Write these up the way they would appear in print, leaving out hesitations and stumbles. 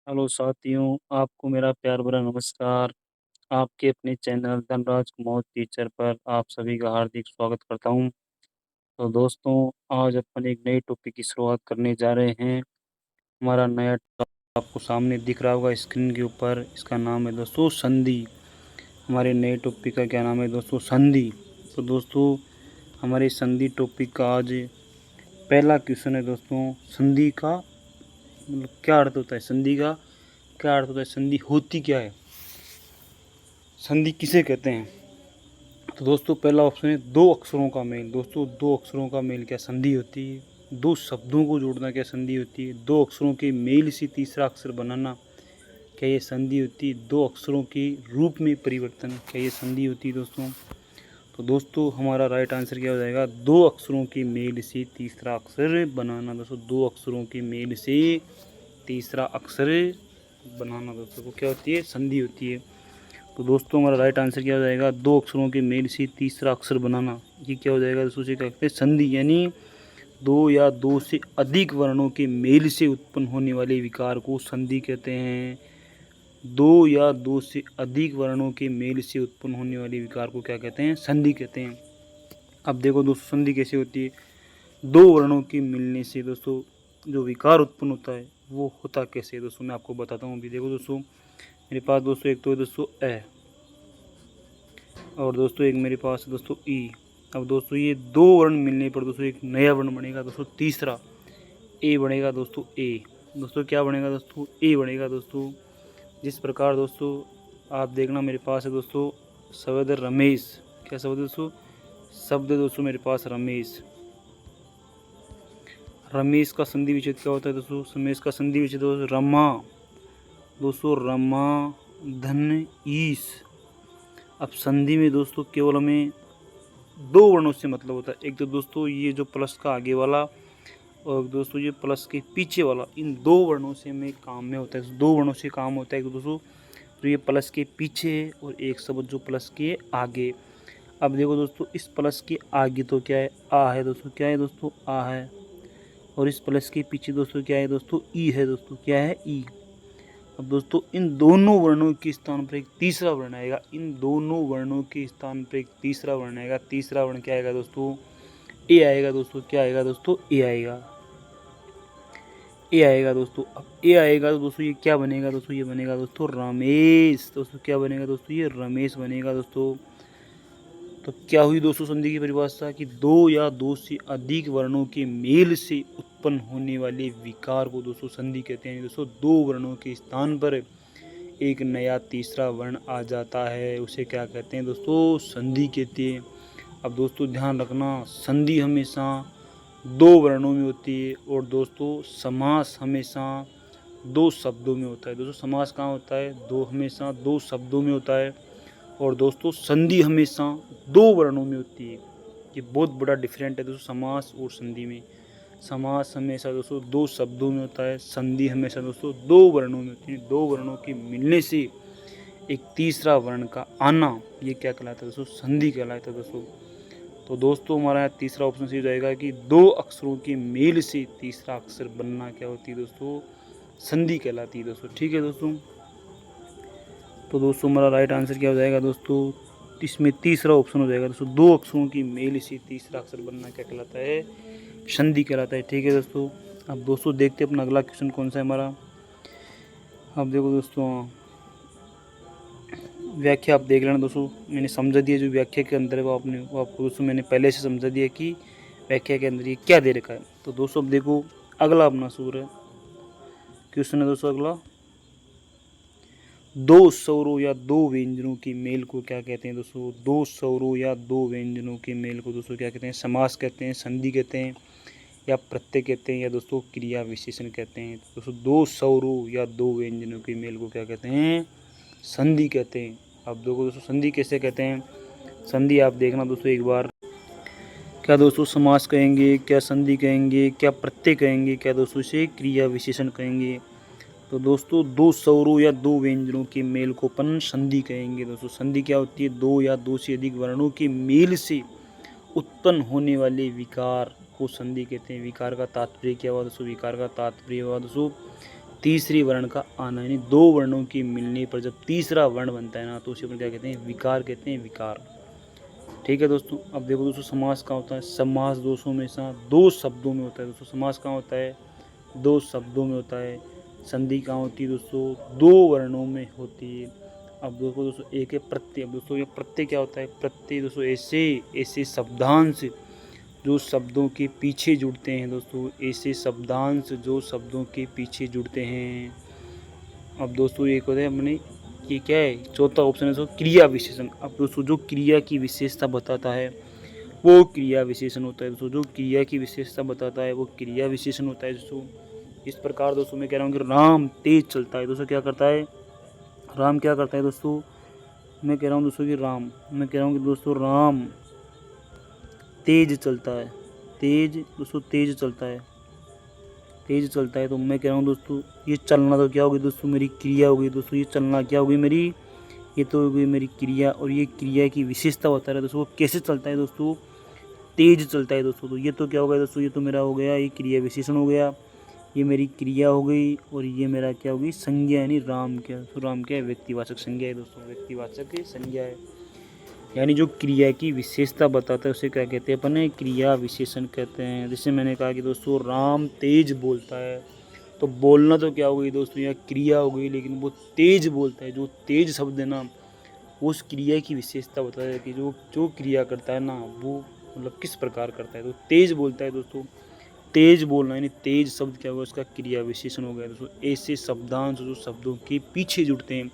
Hello साथियों, आपको मेरा प्यार भरा नमस्कार। आपके अपने चैनल धनराज कुमार टीचर पर आप सभी का हार्दिक स्वागत करता हूं। तो दोस्तों, आज अपन एक नई टॉपिक की शुरुआत करने जा रहे हैं। हमारा नया टॉपिक आपको सामने दिख रहा होगा स्क्रीन के ऊपर। इसका नाम है दोस्तों संधि। हमारे नए टॉपिक का क्या नाम है दोस्तों? संधि। तो दोस्तों, हमारे संधि टॉपिक का आज पहला क्वेश्चन है दोस्तों, संधि का मतलब क्या अर्थ होता है? संधि का क्या अर्थ होता है? संधि होती क्या है? संधि किसे कहते हैं? तो दोस्तों, पहला ऑप्शन है दो अक्षरों का मेल। दोस्तों, दो अक्षरों का मेल क्या संधि होती है? दो शब्दों को जोड़ना क्या संधि होती है? दो अक्षरों के मेल से तीसरा अक्षर बनाना क्या ये संधि होती है? दो अक्षरों के रूप में परिवर्तन क्या ये संधि होती है दोस्तों? तो दोस्तों, हमारा राइट आंसर क्या हो जाएगा? दो अक्षरों के मेल से तीसरा अक्षर बनाना। दोस्तों, दो अक्षरों के मेल से तीसरा अक्षर बनाना दोस्तों को क्या होती है? संधि होती है। तो दोस्तों, हमारा राइट आंसर क्या हो जाएगा? दो अक्षरों के मेल से तीसरा अक्षर बनाना। ये क्या हो जाएगा दोस्तों? क्या कहते हैं? संधि। यानी दो या दो से अधिक वर्णों के मेल से उत्पन्न होने वाले विकार को संधि कहते हैं। दो या दो से अधिक वर्णों के मेल से उत्पन्न होने वाले विकार को क्या कहते हैं? संधि कहते हैं। अब देखो दोस्तों, संधि कैसे होती है? दो वर्णों के मिलने से दोस्तों जो विकार उत्पन्न होता है वो होता कैसे है दोस्तों? मैं आपको बताता हूँ। अभी देखो दोस्तों, मेरे पास दोस्तों एक तो दोस्तों ए, और दोस्तों एक मेरे पास है दोस्तों ई। अब दोस्तों, ये दो वर्ण मिलने पर दोस्तों एक नया वर्ण बनेगा दोस्तों, तीसरा ए बनेगा दोस्तों। ए दोस्तों क्या बनेगा दोस्तों? ए बनेगा दोस्तों। जिस प्रकार दोस्तों आप देखना, मेरे पास है दोस्तों शब्द रमेश। क्या शब्द दोस्तों? शब्द दोस्तों मेरे पास रमेश। रमेश का संधि विच्छेद क्या होता है दोस्तों? रमेश का संधि विच्छेद दोस्तों रमा। दोस्तों रमा धन ईश। अब संधि में दोस्तों केवल हमें दो वर्णों से मतलब होता है। एक तो दोस्तों ये जो प्लस का आगे वाला, और दोस्तों ये प्लस के पीछे वाला, इन दो वर्णों से हमें काम में होता है। दो वर्णों से काम होता है दोस्तों, तो ये प्लस के पीछे और एक शब्द जो प्लस के आगे। अब देखो दोस्तों, इस प्लस के आगे तो क्या है? आ है दोस्तों। क्या है दोस्तों? आ है। और इस प्लस के पीछे दोस्तों क्या है दोस्तों? ई है दोस्तों। क्या है? ई। अब दोस्तों, इन दोनों वर्णों के स्थान पर एक तीसरा वर्ण आएगा। इन दोनों वर्णों के स्थान पर एक तीसरा वर्ण आएगा। तीसरा वर्ण क्या आएगा दोस्तों? ए आएगा दोस्तों। क्या आएगा दोस्तों? ए आएगा। ए आएगा दोस्तों। अब ए आएगा तो दोस्तों ये क्या बनेगा दोस्तों? ये बनेगा दोस्तों रमेश। दोस्तों क्या बनेगा दोस्तों? ये रमेश बनेगा दोस्तों। तो क्या हुई दोस्तों संधि की परिभाषा? कि दो या दो से अधिक वर्णों के मेल से उत्पन्न होने वाले विकार को दोस्तों संधि कहते हैं। दोस्तों, दो वर्णों के स्थान पर एक नया तीसरा वर्ण आ जाता है, उसे क्या कहते हैं दोस्तों? संधि कहते हैं। अब दोस्तों ध्यान रखना, संधि हमेशा दो वर्णों में होती है, और दोस्तों समास हमेशा दो शब्दों में होता है। दोस्तों समास कहाँ होता है? दो, हमेशा दो शब्दों में होता है। और दोस्तों संधि हमेशा दो वर्णों में होती है। ये बहुत बड़ा डिफरेंट है दोस्तों समास और संधि में। समास हमेशा दोस्तों दो शब्दों में होता है, संधि हमेशा दोस्तों दो वर्णों में होती है। दो वर्णों के मिलने से एक तीसरा वर्ण का आना, ये क्या कहलाता है दोस्तों? संधि कहलाता है दोस्तों। तो दोस्तों, हमारा तीसरा ऑप्शन सही हो जाएगा कि दो अक्षरों के मेल से तीसरा अक्षर बनना क्या होती है दोस्तों? संधि कहलाती है दोस्तों। ठीक है दोस्तों। तो दोस्तों, हमारा राइट आंसर क्या हो जाएगा दोस्तों? इसमें तीसरा ऑप्शन हो जाएगा दोस्तों, दो अक्षरों की मेल से तीसरा अक्षर बनना क्या कहलाता है? संधि कहलाता है। ठीक है दोस्तों। अब दोस्तों देखते हैं अपना अगला क्वेश्चन कौन सा है हमारा। अब देखो दोस्तों, व्याख्या आप देख लेना दोस्तों। मैंने समझा दिया जो व्याख्या के अंदर है वो आपको दोस्तों मैंने पहले से समझा दिया कि व्याख्या के अंदर ये क्या दे रखा है। तो दोस्तों अब देखो, अगला अपना सूर है क्वेश्चन है दोस्तों अगला, दो स्वरों या दो व्यंजनों की मेल को क्या कहते हैं दोस्तों? दो स्वरों या दो व्यंजनों के मेल को दोस्तों क्या कहते हैं? समास कहते हैं, संधि कहते हैं, या प्रत्यय कहते हैं, या दोस्तों क्रिया विशेषण कहते हैं। तो दोस्तों दो स्वरों या दो व्यंजनों के मेल को क्या कहते हैं? संधि कहते हैं। अब देखो दोस्तों संधि कैसे कहते हैं? संधि आप देखना दोस्तों एक बार, क्या दोस्तों समास कहेंगे, क्या संधि कहेंगे, क्या प्रत्यय कहेंगे, क्या दोस्तों इसे क्रिया विशेषण कहेंगे? तो दोस्तों दो स्वरों या दो व्यंजनों के मेल को अपन संधि कहेंगे। दोस्तों संधि क्या होती है? दो या दो से अधिक वर्णों के मेल से उत्पन्न होने वाले विकार को संधि कहते हैं। विकार का तात्पर्य क्या हुआ दोस्तों? विकार का तात्पर्य हुआ दोस्तों तीसरी वर्ण का आना, यानी दो वर्णों की मिलने पर जब तीसरा वर्ण बनता है ना तो उसे अपन क्या कहते हैं, विकार कहते हैं, विकार। ठीक है दोस्तों। अब देखो दोस्तों समास कहाँ होता है, समास दोस्तों हमेशा दो शब्दों में होता है दोस्तों। समास कहाँ होता है, दो शब्दों में होता है। संधि कहाँ होती है दोस्तों, दो वर्णों में होती है। अब देखो दोस्तों एक है प्रत्यय। अब दोस्तों ये प्रत्यय क्या होता है, प्रत्यय दोस्तों ऐसे ऐसे शब्दांश जो शब्दों के पीछे जुड़ते हैं दोस्तों, ऐसे शब्दांश जो शब्दों के पीछे जुड़ते हैं। अब दोस्तों एक होता है अपने, ये क्या है, चौथा ऑप्शन है दोस्तों क्रिया विशेषण। अब दोस्तों जो क्रिया की विशेषता बताता है वो क्रिया विशेषण होता है दोस्तों। जो क्रिया की विशेषता बताता है वो क्रिया विशेषण होता है दोस्तों। इस प्रकार दोस्तों मैं कह रहा हूँ कि राम तेज चलता है दोस्तों। क्या करता है, राम क्या करता है दोस्तों, मैं कह रहा हूँ दोस्तों कि राम तेज चलता है। तेज दोस्तों, तेज चलता है, तेज चलता है। तो मैं कह रहा हूँ दोस्तों ये चलना तो क्या होगी दोस्तों, मेरी क्रिया होगी दोस्तों। ये चलना क्या होगी मेरी, ये तो होगी मेरी क्रिया। और ये क्रिया की विशेषता बता रहा है दोस्तों, वो कैसे चलता है दोस्तों, तेज चलता है दोस्तों। तो ये तो क्या हो गया दोस्तों, ये तो मेरा हो गया, ये क्रिया विशेषण हो गया, ये मेरी क्रिया हो गई। और ये मेरा क्या होगी, संज्ञा, यानी राम क्या, तो राम क्या है, व्यक्तिवाचक संज्ञा है दोस्तों, व्यक्तिवाचक संज्ञा है। यानी जो क्रिया की विशेषता बताता है उसे क्या कहते हैं अपन, क्रिया विशेषण कहते हैं। जैसे मैंने कहा कि दोस्तों राम तेज बोलता है, तो बोलना तो क्या हो गई दोस्तों, या क्रिया हो गई, लेकिन वो तेज बोलता है। जो तेज शब्द है ना उस क्रिया की विशेषता बताता है कि जो जो क्रिया करता है ना वो मतलब किस प्रकार करता है। तो तेज बोलता है दोस्तों, तेज बोलना यानी तेज शब्द क्या होगा, उसका क्रिया विशेषण हो गया दोस्तों। ऐसे शब्दांश जो शब्दों के पीछे जुड़ते हैं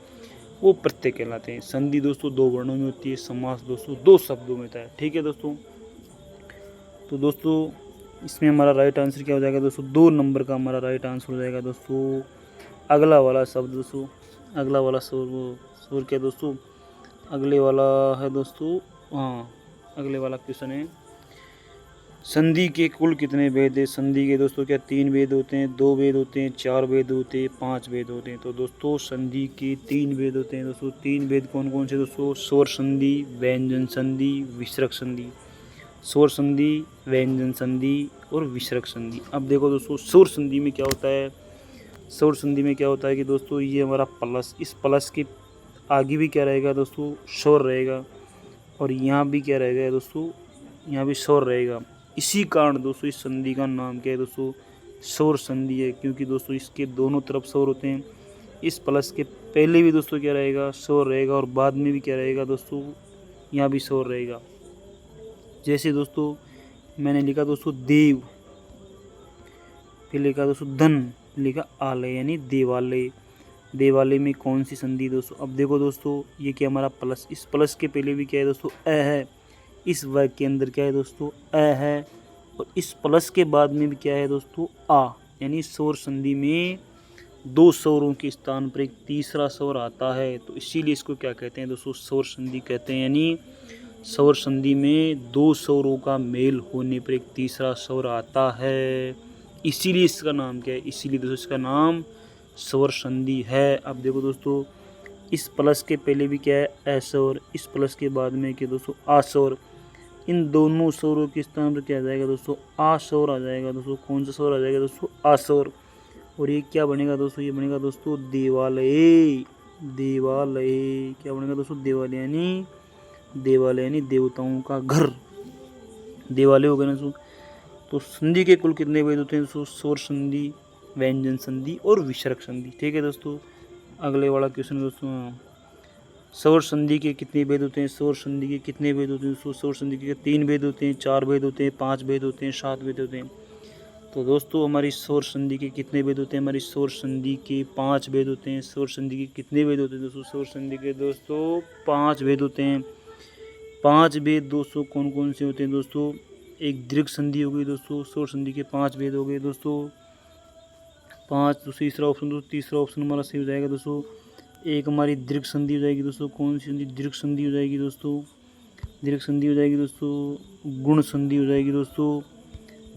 वो प्रत्यय कहलाते हैं। संधि दोस्तों दो वर्णों में होती है, समास दोस्तों दो शब्दों में होता है। ठीक है दोस्तों। तो दोस्तों इसमें हमारा राइट आंसर क्या हो जाएगा दोस्तों, 2 नंबर का हमारा राइट आंसर हो जाएगा दोस्तों अगला वाला शब्द दोस्तों। अगला वाला स्वर क्या दोस्तों, अगले वाला है दोस्तों, हाँ अगले वाला क्वेश्चन है, संधि के कुल कितने वेद है। संधि के दोस्तों क्या 3 वेद होते हैं, 2 वेद होते हैं, 4 वेद होते हैं, 5 वेद होते हैं। तो दोस्तों संधि के 3 वेद होते हैं दोस्तों। 3 वेद कौन कौन से दोस्तों, स्वर संधि, व्यंजन संधि, विसर्ग संधि। स्वर संधि, व्यंजन संधि और विसर्ग संधि। अब देखो दोस्तों स्वर संधि में क्या होता है, स्वर संधि में क्या होता है कि दोस्तों ये हमारा प्लस, इस प्लस के आगे भी क्या रहेगा दोस्तों, स्वर रहेगा, और यहाँ भी क्या रहेगा दोस्तों, यहाँ भी स्वर रहेगा। इसी कारण दोस्तों इस संधि का नाम क्या है दोस्तों, स्वर संधि है, क्योंकि दोस्तों इसके दोनों तरफ स्वर होते हैं। इस प्लस के पहले भी दोस्तों क्या रहेगा, स्वर रहेगा, और बाद में भी क्या रहेगा दोस्तों, यहाँ भी स्वर रहेगा। जैसे दोस्तों मैंने लिखा दोस्तों देव, फिर लिखा दोस्तों धन, लिखा आलय यानी देवालय। देवालय में कौन सी संधि दोस्तों, अब देखो दोस्तों ये क्या हमारा प्लस, इस प्लस के पहले भी क्या है दोस्तों, अ है। इस वर्ग के अंदर क्या है दोस्तों, अ है, और इस प्लस के बाद में भी क्या है दोस्तों, आ। यानी स्वर संधि में दो स्वरों के स्थान पर एक तीसरा स्वर आता है, तो इसीलिए इसको क्या कहते हैं दोस्तों, स्वर संधि कहते हैं। यानी स्वर संधि में दो स्वरों का मेल होने पर एक तीसरा स्वर आता है, इसीलिए इसका नाम क्या है, इसीलिए दोस्तों इसका नाम स्वर संधि है। अब देखो दोस्तों इस प्लस के पहले भी क्या है, ए स्वर, इस प्लस के बाद में क्या दोस्तों, आ स्वर। इन दोनों स्वरों के स्थान पर क्या आ जाएगा दोस्तों, आ स्वर आ जाएगा दोस्तों। कौन सा स्वर आ जाएगा दोस्तों, आ स्वर। और ये क्या बनेगा दोस्तों, ये बनेगा दोस्तों देवालय। देवालय क्या बनेगा दोस्तों, देवालय यानी, देवालय यानी देवताओं का घर, देवालय हो गया ना दोस्तों। तो संधि के कुल कितने वेद होते हैं दोस्तों, स्वर संधि, व्यंजन संधि और विसर्ग संधि। ठीक है दोस्तों। अगले वाला क्वेश्चन दोस्तों, स्वर संधि के कितने भेद होते हैं, स्वर संधि के कितने भेद होते हैं दोस्तों, स्वर संधि के 3 भेद होते हैं, 4 भेद होते हैं, 5 भेद होते हैं, 7 भेद होते हैं। तो दोस्तों हमारी स्वर संधि के कितने भेद होते हैं, हमारी स्वर संधि के 5 भेद होते हैं। स्वर संधि के कितने भेद होते हैं दोस्तों, स्वर संधि के दोस्तों 5 भेद होते हैं। 5 भेद दोस्तों कौन कौन से होते हैं दोस्तों, एक दीर्घ संधि हो गई दोस्तों, स्वर संधि के 5 भेद हो गए दोस्तों 5। तो तीसरा ऑप्शन दोस्तों, तीसरा ऑप्शन हमारा सही हो जाएगा दोस्तों। एक हमारी दीर्घ संधि हो जाएगी दोस्तों, कौन सी संधि, दीर्घ संधि हो जाएगी दोस्तों, दीर्घ संधि हो जाएगी दोस्तों, गुण संधि हो जाएगी दोस्तों,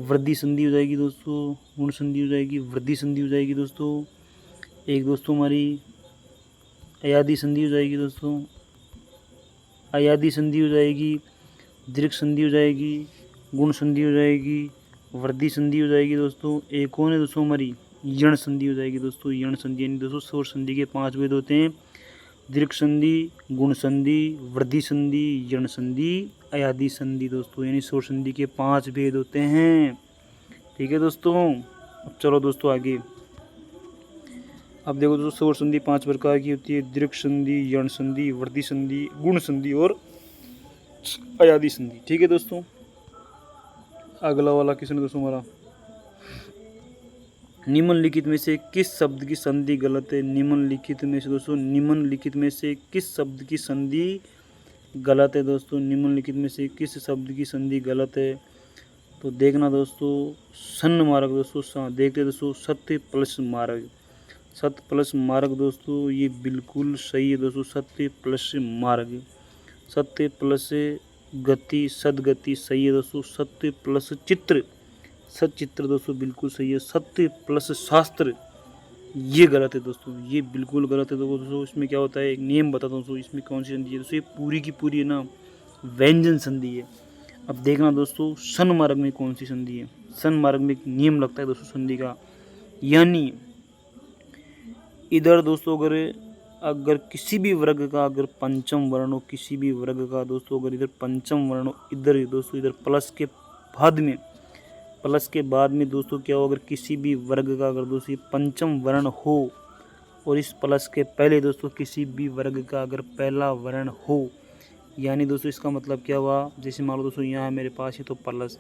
वृद्धि संधि हो जाएगी दोस्तों, गुण संधि हो जाएगी, वृद्धि संधि हो जाएगी दोस्तों। एक दोस्तों हमारी अयादि संधि हो जाएगी दोस्तों, अयादि संधि हो जाएगी, दीर्घ संधि हो जाएगी, गुण संधि हो जाएगी, वृद्धि संधि हो जाएगी दोस्तों। एक कौन है दोस्तों हमारी यण संधि हो जाएगी दोस्तों, यण संधि। यानी दोस्तों स्वर संधि के 5 भेद होते हैं, दीर्घ संधि, गुण संधि, वृद्धि संधि, यण संधि, अयादि संधि दोस्तों। यानी स्वर संधि के 5 भेद होते हैं। ठीक है दोस्तों। अब चलो दोस्तों आगे। अब देखो दोस्तों स्वर संधि 5 प्रकार की होती है, दीर्घ संधि, यण संधि, वृद्धि संधि, गुण संधि और अयादि संधि। ठीक है दोस्तों। अगला वाला क्वेश्चन दोस्तों हमारा, निम्नलिखित में से किस शब्द की संधि गलत है? निम्नलिखित में से दोस्तों, निम्नलिखित में से किस शब्द की संधि गलत है दोस्तों? निम्नलिखित में से किस शब्द की संधि गलत है? तो देखना दोस्तों, सन्न मार्ग दोस्तों, देखते दोस्तों, सत्य प्लस मार्ग, सत्य प्लस मार्ग दोस्तों, ये बिल्कुल सही है दोस्तों। सत्य प्लस मार्ग, सत्य प्लस गति, सदगति सही है दोस्तों। सत्य प्लस चित्र, सचित्र दोस्तों बिल्कुल सही है। सत्य प्लस शास्त्र ये गलत है दोस्तों, ये बिल्कुल गलत है दोस्तों। इसमें क्या होता है, एक नियम बताता हूँ दोस्तों, इसमें कौन सी संधि है दोस्तों, ये पूरी की पूरी है ना व्यंजन संधि है। अब देखना दोस्तों, सन मार्ग में कौन सी संधि है? सन मार्ग में एक नियम लगता है दोस्तों संधि का, यानी इधर दोस्तों अगर किसी भी वर्ग का अगर पंचम वर्ण हो, किसी भी वर्ग का दोस्तों अगर इधर पंचम वर्ण हो, इधर दोस्तों इधर प्लस के बाद में दोस्तों क्या हो, अगर किसी भी वर्ग का अगर दोस्तों पंचम वर्ण हो और इस प्लस के पहले दोस्तों किसी भी वर्ग का अगर पहला वर्ण हो, यानी दोस्तों इसका मतलब क्या हुआ, जैसे मान लो दोस्तों यहाँ मेरे पास है तो प्लस,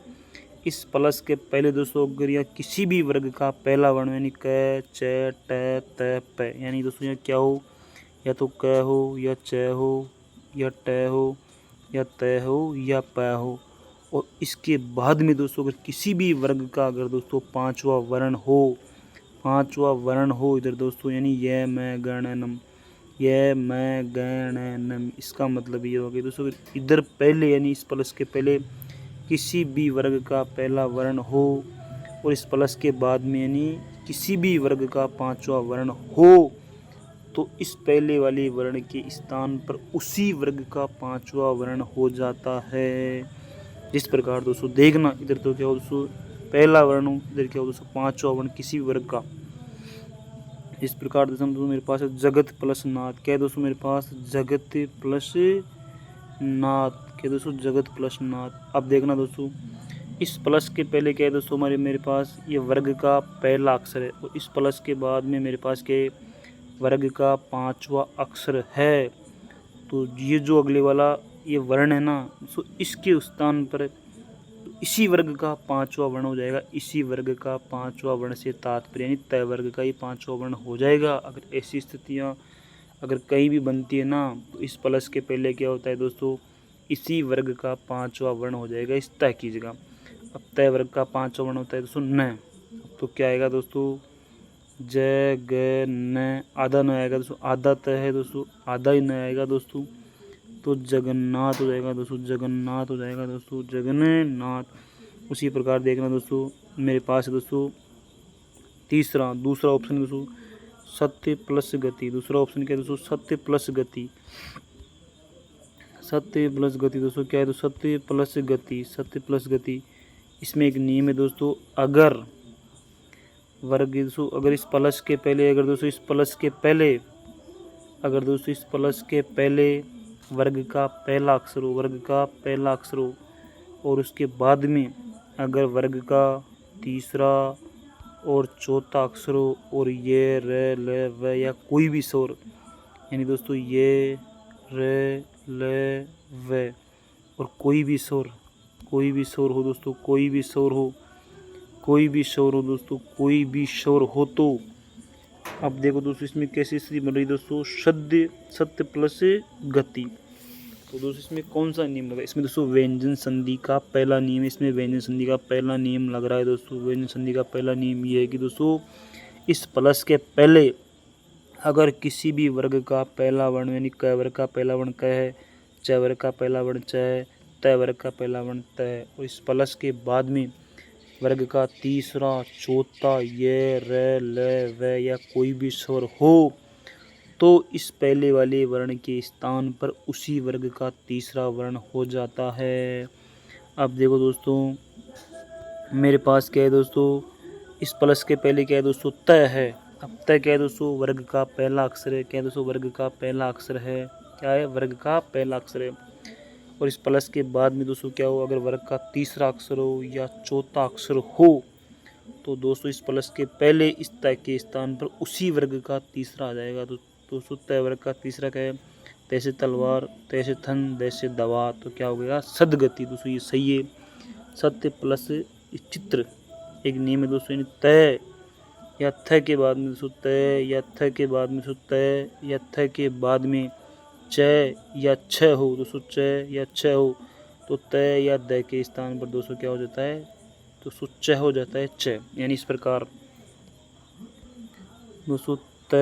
इस प्लस के पहले दोस्तों अगर या किसी भी वर्ग का पहला वर्ण यानी क, च, ट, त, प, यानी दोस्तों यहाँ क्या हो, या तो क हो या च हो या ट हो या त हो या प हो, और इसके बाद में दोस्तों अगर किसी भी वर्ग का अगर दोस्तों पांचवा वर्ण हो इधर दोस्तों, यानी य मैं गणनम, य मैं गणनम, इसका मतलब ये हो गया दोस्तों इधर पहले यानी इस प्लस के पहले किसी भी वर्ग का पहला वर्ण हो और इस प्लस के बाद में यानी किसी भी वर्ग का पांचवा वर्ण हो, तो इस पहले वाले वर्ण के स्थान पर उसी वर्ग का पांचवा वर्ण हो जाता है। जिस प्रकार दोस्तों देखना, इधर तो क्या हो दोस्तों पहला वर्ण हो, इधर क्या हो दोस्तों पांचवा वर्ण किसी वर्ग का। इस प्रकार दोस्तों मेरे पास है जगत प्लस नाथ, क्या है दोस्तों मेरे पास जगत प्लस नाथ, क्या दोस्तों जगत प्लस नाथ। अब देखना दोस्तों, इस प्लस के पहले क्या है दोस्तों मेरे पास ये वर्ग का पहला अक्षर है और इस प्लस के बाद में मेरे पास के वर्ग का पांचवा अक्षर है, तो ये जो अगले वाला ये वर्ण है ना, सो इसके स्थान पर इसी वर्ग का पांचवा वर्ण हो जाएगा। इसी वर्ग का पांचवा वर्ण से तात्पर्य यानी तय वर्ग का ही पांचवा वर्ण हो जाएगा। अगर ऐसी स्थितियाँ अगर कहीं भी बनती है ना, तो इस प्लस के पहले क्या होता है दोस्तों इसी वर्ग का पांचवा वर्ण हो जाएगा, इस तय की जगह। अब तय वर्ग का पांचवा वर्ण होता है दोस्तों न, तो क्या आएगा दोस्तों ज ग न, आधा न आएगा दोस्तों, आधा तय है दोस्तों, आधा ही न आएगा दोस्तों, तो जगन्नाथ हो जाएगा दोस्तों, जगन्नाथ हो जाएगा दोस्तों, जगन्नाथ। उसी प्रकार देखना दोस्तों मेरे पास है दोस्तों दूसरा ऑप्शन दोस्तों सत्य प्लस गति। दूसरा ऑप्शन क्या है दोस्तों सत्य प्लस गति, सत्य प्लस गति दोस्तों क्या है तो सत्य प्लस गति, सत्य प्लस गति। इसमें एक नियम है दोस्तों, अगर वर्ग दोस्तों अगर इस प्लस के पहले अगर दोस्तों इस प्लस के पहले अगर दोस्तों इस प्लस के पहले वर्ग का पहला अक्षर हो, वर्ग का पहला अक्षर हो और उसके बाद में अगर वर्ग का तीसरा और चौथा अक्षर हो और ये र ल व या कोई भी स्वर, यानी दोस्तों ये र ल व और कोई भी स्वर हो दोस्तों, कोई भी स्वर हो दोस्तों, कोई भी स्वर हो, तो अब देखो दोस्तों इसमें कैसी स्थिति बन रही दोस्तों सत्य प्लस गति। तो दोस्तों इसमें कौन सा नियम लगा, इसमें दोस्तों व्यंजन संधि का पहला नियम, इसमें व्यंजन संधि का पहला नियम लग रहा है दोस्तों। व्यंजन संधि का पहला नियम ये है कि दोस्तों इस प्लस के पहले अगर किसी भी वर्ग का पहला वर्ण यानी क वर्ग का पहला वर्ण क है, च वर्ग का पहला वर्ण च है, त वर्ग का पहला वर्ण त है और इस प्लस के बाद में वर्ग का तीसरा चौथा ये र ल व या कोई भी स्वर हो, तो इस पहले वाले वर्ण के स्थान पर उसी वर्ग का तीसरा वर्ण हो जाता है। अब देखो दोस्तों मेरे पास क्या है दोस्तों इस प्लस के पहले क्या है दोस्तों, त है। अब त क्या है दोस्तों, वर्ग का पहला अक्षर है। क्या है दोस्तों, वर्ग का पहला अक्षर है। क्या है, वर्ग का पहला अक्षर है। और इस प्लस के बाद में दोस्तों क्या हो, अगर वर्ग का तीसरा अक्षर हो या चौथा अक्षर हो तो दोस्तों इस प्लस के पहले इस त के स्थान पर उसी वर्ग का तीसरा आ जाएगा। तो दोस्तों त वर्ग का तीसरा क्या है, तैसे तलवार, तैसे थन, तैसे दवा, तो क्या हो गया, सदगति। दोस्तों ये सही है। सत्य प्लस चित्र एक नियम है दोस्तों, तय या थ के बाद में दोस्तों तय या थ के बाद में दोस्तों तय या थ के बाद में च या छ हो दोस्तों, च या छ हो तो तय या द के स्थान पर दोस्तों क्या हो जाता है, दोस्तों च हो जाता है, च। यानी इस प्रकार दोस्तों त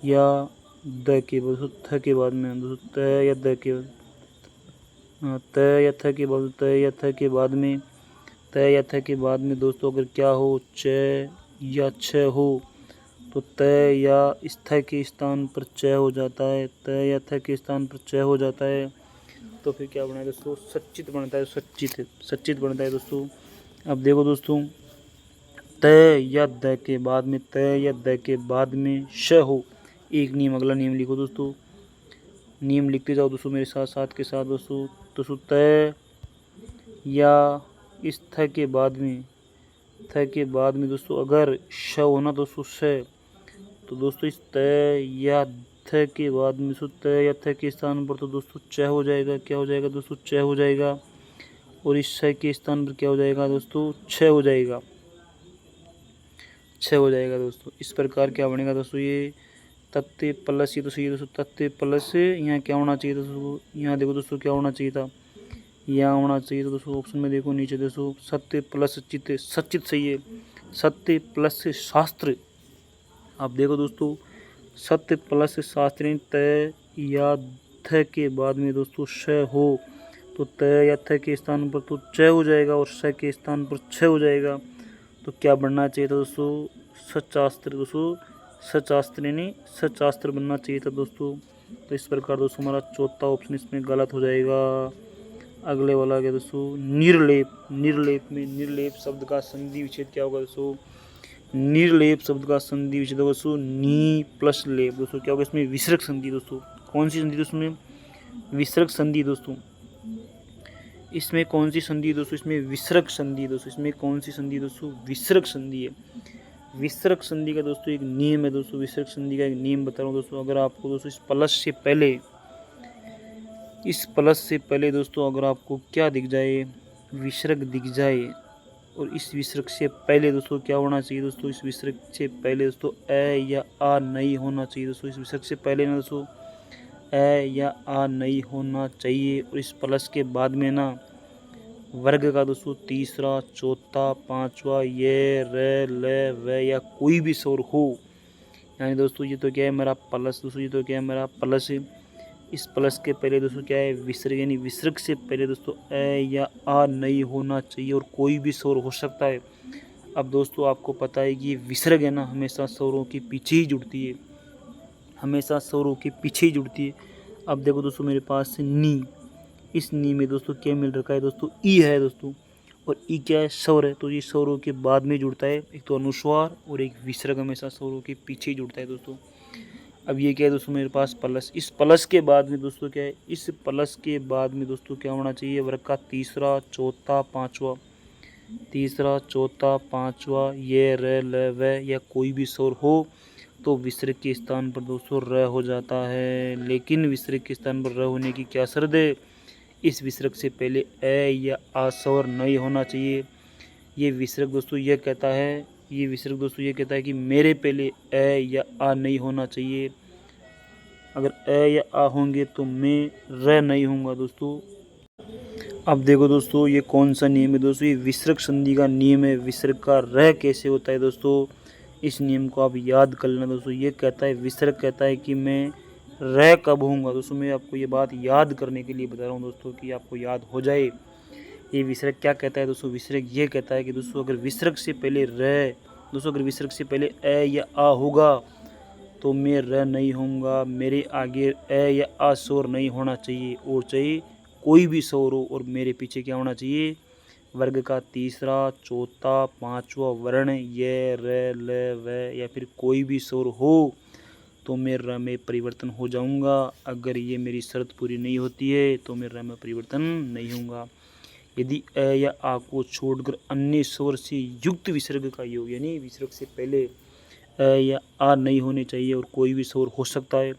या द के दोस्तों थ के बाद में दोस्तों त या द के त या थ के बाद त या थ के बाद में त या थ के बाद में दोस्तों अगर क्या हो, च या छ हो तो त या इस थ के स्थान पर च हो जाता है। त या थ के स्थान पर च हो जाता है तो फिर क्या बना है दोस्तों, सच्चित बनता है। सच्चित बनता है दोस्तों। अब देखो दोस्तों, त या द के बाद में त या द के बाद में श हो, एक नियम, अगला नियम लिखो दोस्तों। नियम लिखते जाओ दोस्तों मेरे साथ साथ के साथ दोस्तों। दोस्तों त या इस थ के बाद में दोस्तों अगर श होना दोस्तों श, तो दोस्तों इस त या थ के बाद में दोस्तों त या थ के स्थान पर तो दोस्तों च हो जाएगा। क्या हो जाएगा दोस्तों, च हो जाएगा। और इस श के स्थान पर क्या हो जाएगा दोस्तों, छ हो जाएगा। छ हो जाएगा दोस्तों। इस प्रकार क्या बनेगा दोस्तों, ये तत्व प्लस, ये दोस्तों तत्व प्लस यहाँ क्या होना चाहिए दोस्तों, यहाँ देखो दोस्तों क्या होना चाहिए था, यहाँ होना चाहिए। तो दोस्तों ऑप्शन में देखो नीचे दोस्तों, सत्य प्लस चित्त, सचित सही है। सत्य प्लस शास्त्र, आप देखो दोस्तों सत्य प्लस शास्त्र, त या थ के बाद में दोस्तों श हो तो त या थ के स्थान पर तो च हो जाएगा और श के स्थान पर छ हो जाएगा। तो क्या बनना चाहिए था दोस्तों, सचास्त्र। दोस्तों सचास्त्र यानी सचास्त्र बनना चाहिए था दोस्तों। तो इस प्रकार दोस्तों हमारा चौथा ऑप्शन इसमें गलत हो जाएगा। अगले वाला क्या दोस्तों, निर्लेप। निर्लेप में निर्लेप शब्द का संधि विच्छेद क्या होगा दोस्तों, निर्लेप शब्द का संधि विच्छेद होगा दोस्तों नी प्लस लेप। दोस्तों क्या होगा इसमें, विसर्ग संधि। दोस्तों कौन सी संधि दोस्तों में, विसर्ग संधि। दोस्तों इसमें कौन सी संधि दोस्तों, इसमें विसर्ग संधि। दोस्तों इसमें कौन सी संधि दोस्तों, विसर्ग संधि है। विसर्ग संधि का दोस्तों एक नियम है दोस्तों, विसर्ग संधि का एक नियम बता रहा हूँ दोस्तों। अगर आपको दोस्तों इस प्लस से पहले दोस्तों अगर आपको क्या दिख जाए, विसर्ग दिख जाए, और इस विसर्ग से पहले दोस्तों क्या होना चाहिए दोस्तों, इस विसर्ग से पहले दोस्तों ए या आ नहीं होना चाहिए दोस्तों। इस विसर्ग से पहले ना दोस्तों ए या आ नहीं होना चाहिए। और इस प्लस के बाद में ना वर्ग का दोस्तों तीसरा, चौथा, पांचवा, ये, रे, ले, वे या कोई भी स्वर हो। यानी दोस्तों ये तो क्या है मेरा प्लस। दोस्तों ये तो क्या है मेरा प्लस। इस प्लस के पहले दोस्तों क्या है, विसर्ग, यानी विसर्ग से पहले दोस्तों ए या आ नहीं होना चाहिए और कोई भी स्वर हो सकता है। अब दोस्तों आपको पता है कि ये विसर्ग है ना, हमेशा स्वरों के पीछे ही जुड़ती है, हमेशा स्वरों के पीछे ही जुड़ती है। अब देखो दोस्तों मेरे पास नी, इस नी में दोस्तों क्या मिल रखा है दोस्तों, ई है दोस्तों। और ई क्या है, स्वर है। तो ये स्वरों के बाद में जुड़ता है, एक तो अनुस्वार और एक विसर्ग हमेशा स्वरों के पीछे ही जुड़ता है दोस्तों। अब ये क्या है दोस्तों मेरे पास प्लस, इस प्लस के बाद में दोस्तों क्या है, इस प्लस के बाद में दोस्तों क्या होना चाहिए, वर्ग का तीसरा, चौथा, पांचवा, तीसरा, चौथा, पांचवा, ये, रे, ल, व या कोई भी स्वर हो तो विसर्ग के स्थान पर दोस्तों र हो जाता है। लेकिन विसर्ग के स्थान पर र होने की क्या शर्त है, इस विसर्ग से पहले ए या आ स्वर नहीं होना चाहिए। ये विसर्ग दोस्तों यह कहता है, ये विसर्ग दोस्तों ये कहता है कि मेरे पहले ए या आ नहीं होना चाहिए। अगर ए या आ होंगे तो मैं र नहीं होऊंगा दोस्तों। अब देखो दोस्तों ये कौन सा नियम है दोस्तों, ये विसर्ग संधि का नियम है। विसर्ग का र कैसे होता है दोस्तों, इस नियम को आप याद कर लेना दोस्तों। ये कहता है, विसर्ग कहता है कि मैं र कब होऊंगा। दोस्तों मैं आपको ये बात याद करने के लिए बता रहा हूँ दोस्तों, कि आपको याद हो जाए। ये विसर्ग क्या कहता है दोस्तों, विसर्ग ये कहता है कि दोस्तों अगर विसर्ग से पहले र, दोस्तों अगर विसर्ग से पहले ए या आ होगा तो मैं र नहीं होऊंगा। मेरे आगे ए या आ स्वर नहीं होना चाहिए, और चाहिए कोई भी स्वर हो, और मेरे पीछे क्या होना चाहिए, वर्ग का तीसरा, चौथा, पांचवा वर्ण ये, र, ल, व या फिर कोई भी स्वर हो तो मैं र में परिवर्तन हो जाऊंगा। अगर ये मेरी शर्त पूरी नहीं होती है तो मैं र में परिवर्तन नहीं होऊंगा। यदि अ या आ को छोड़कर अन्य स्वर से युक्त विसर्ग का योग, यानी विसर्ग से पहले अ या आ नहीं होने चाहिए और कोई भी स्वर हो सकता है,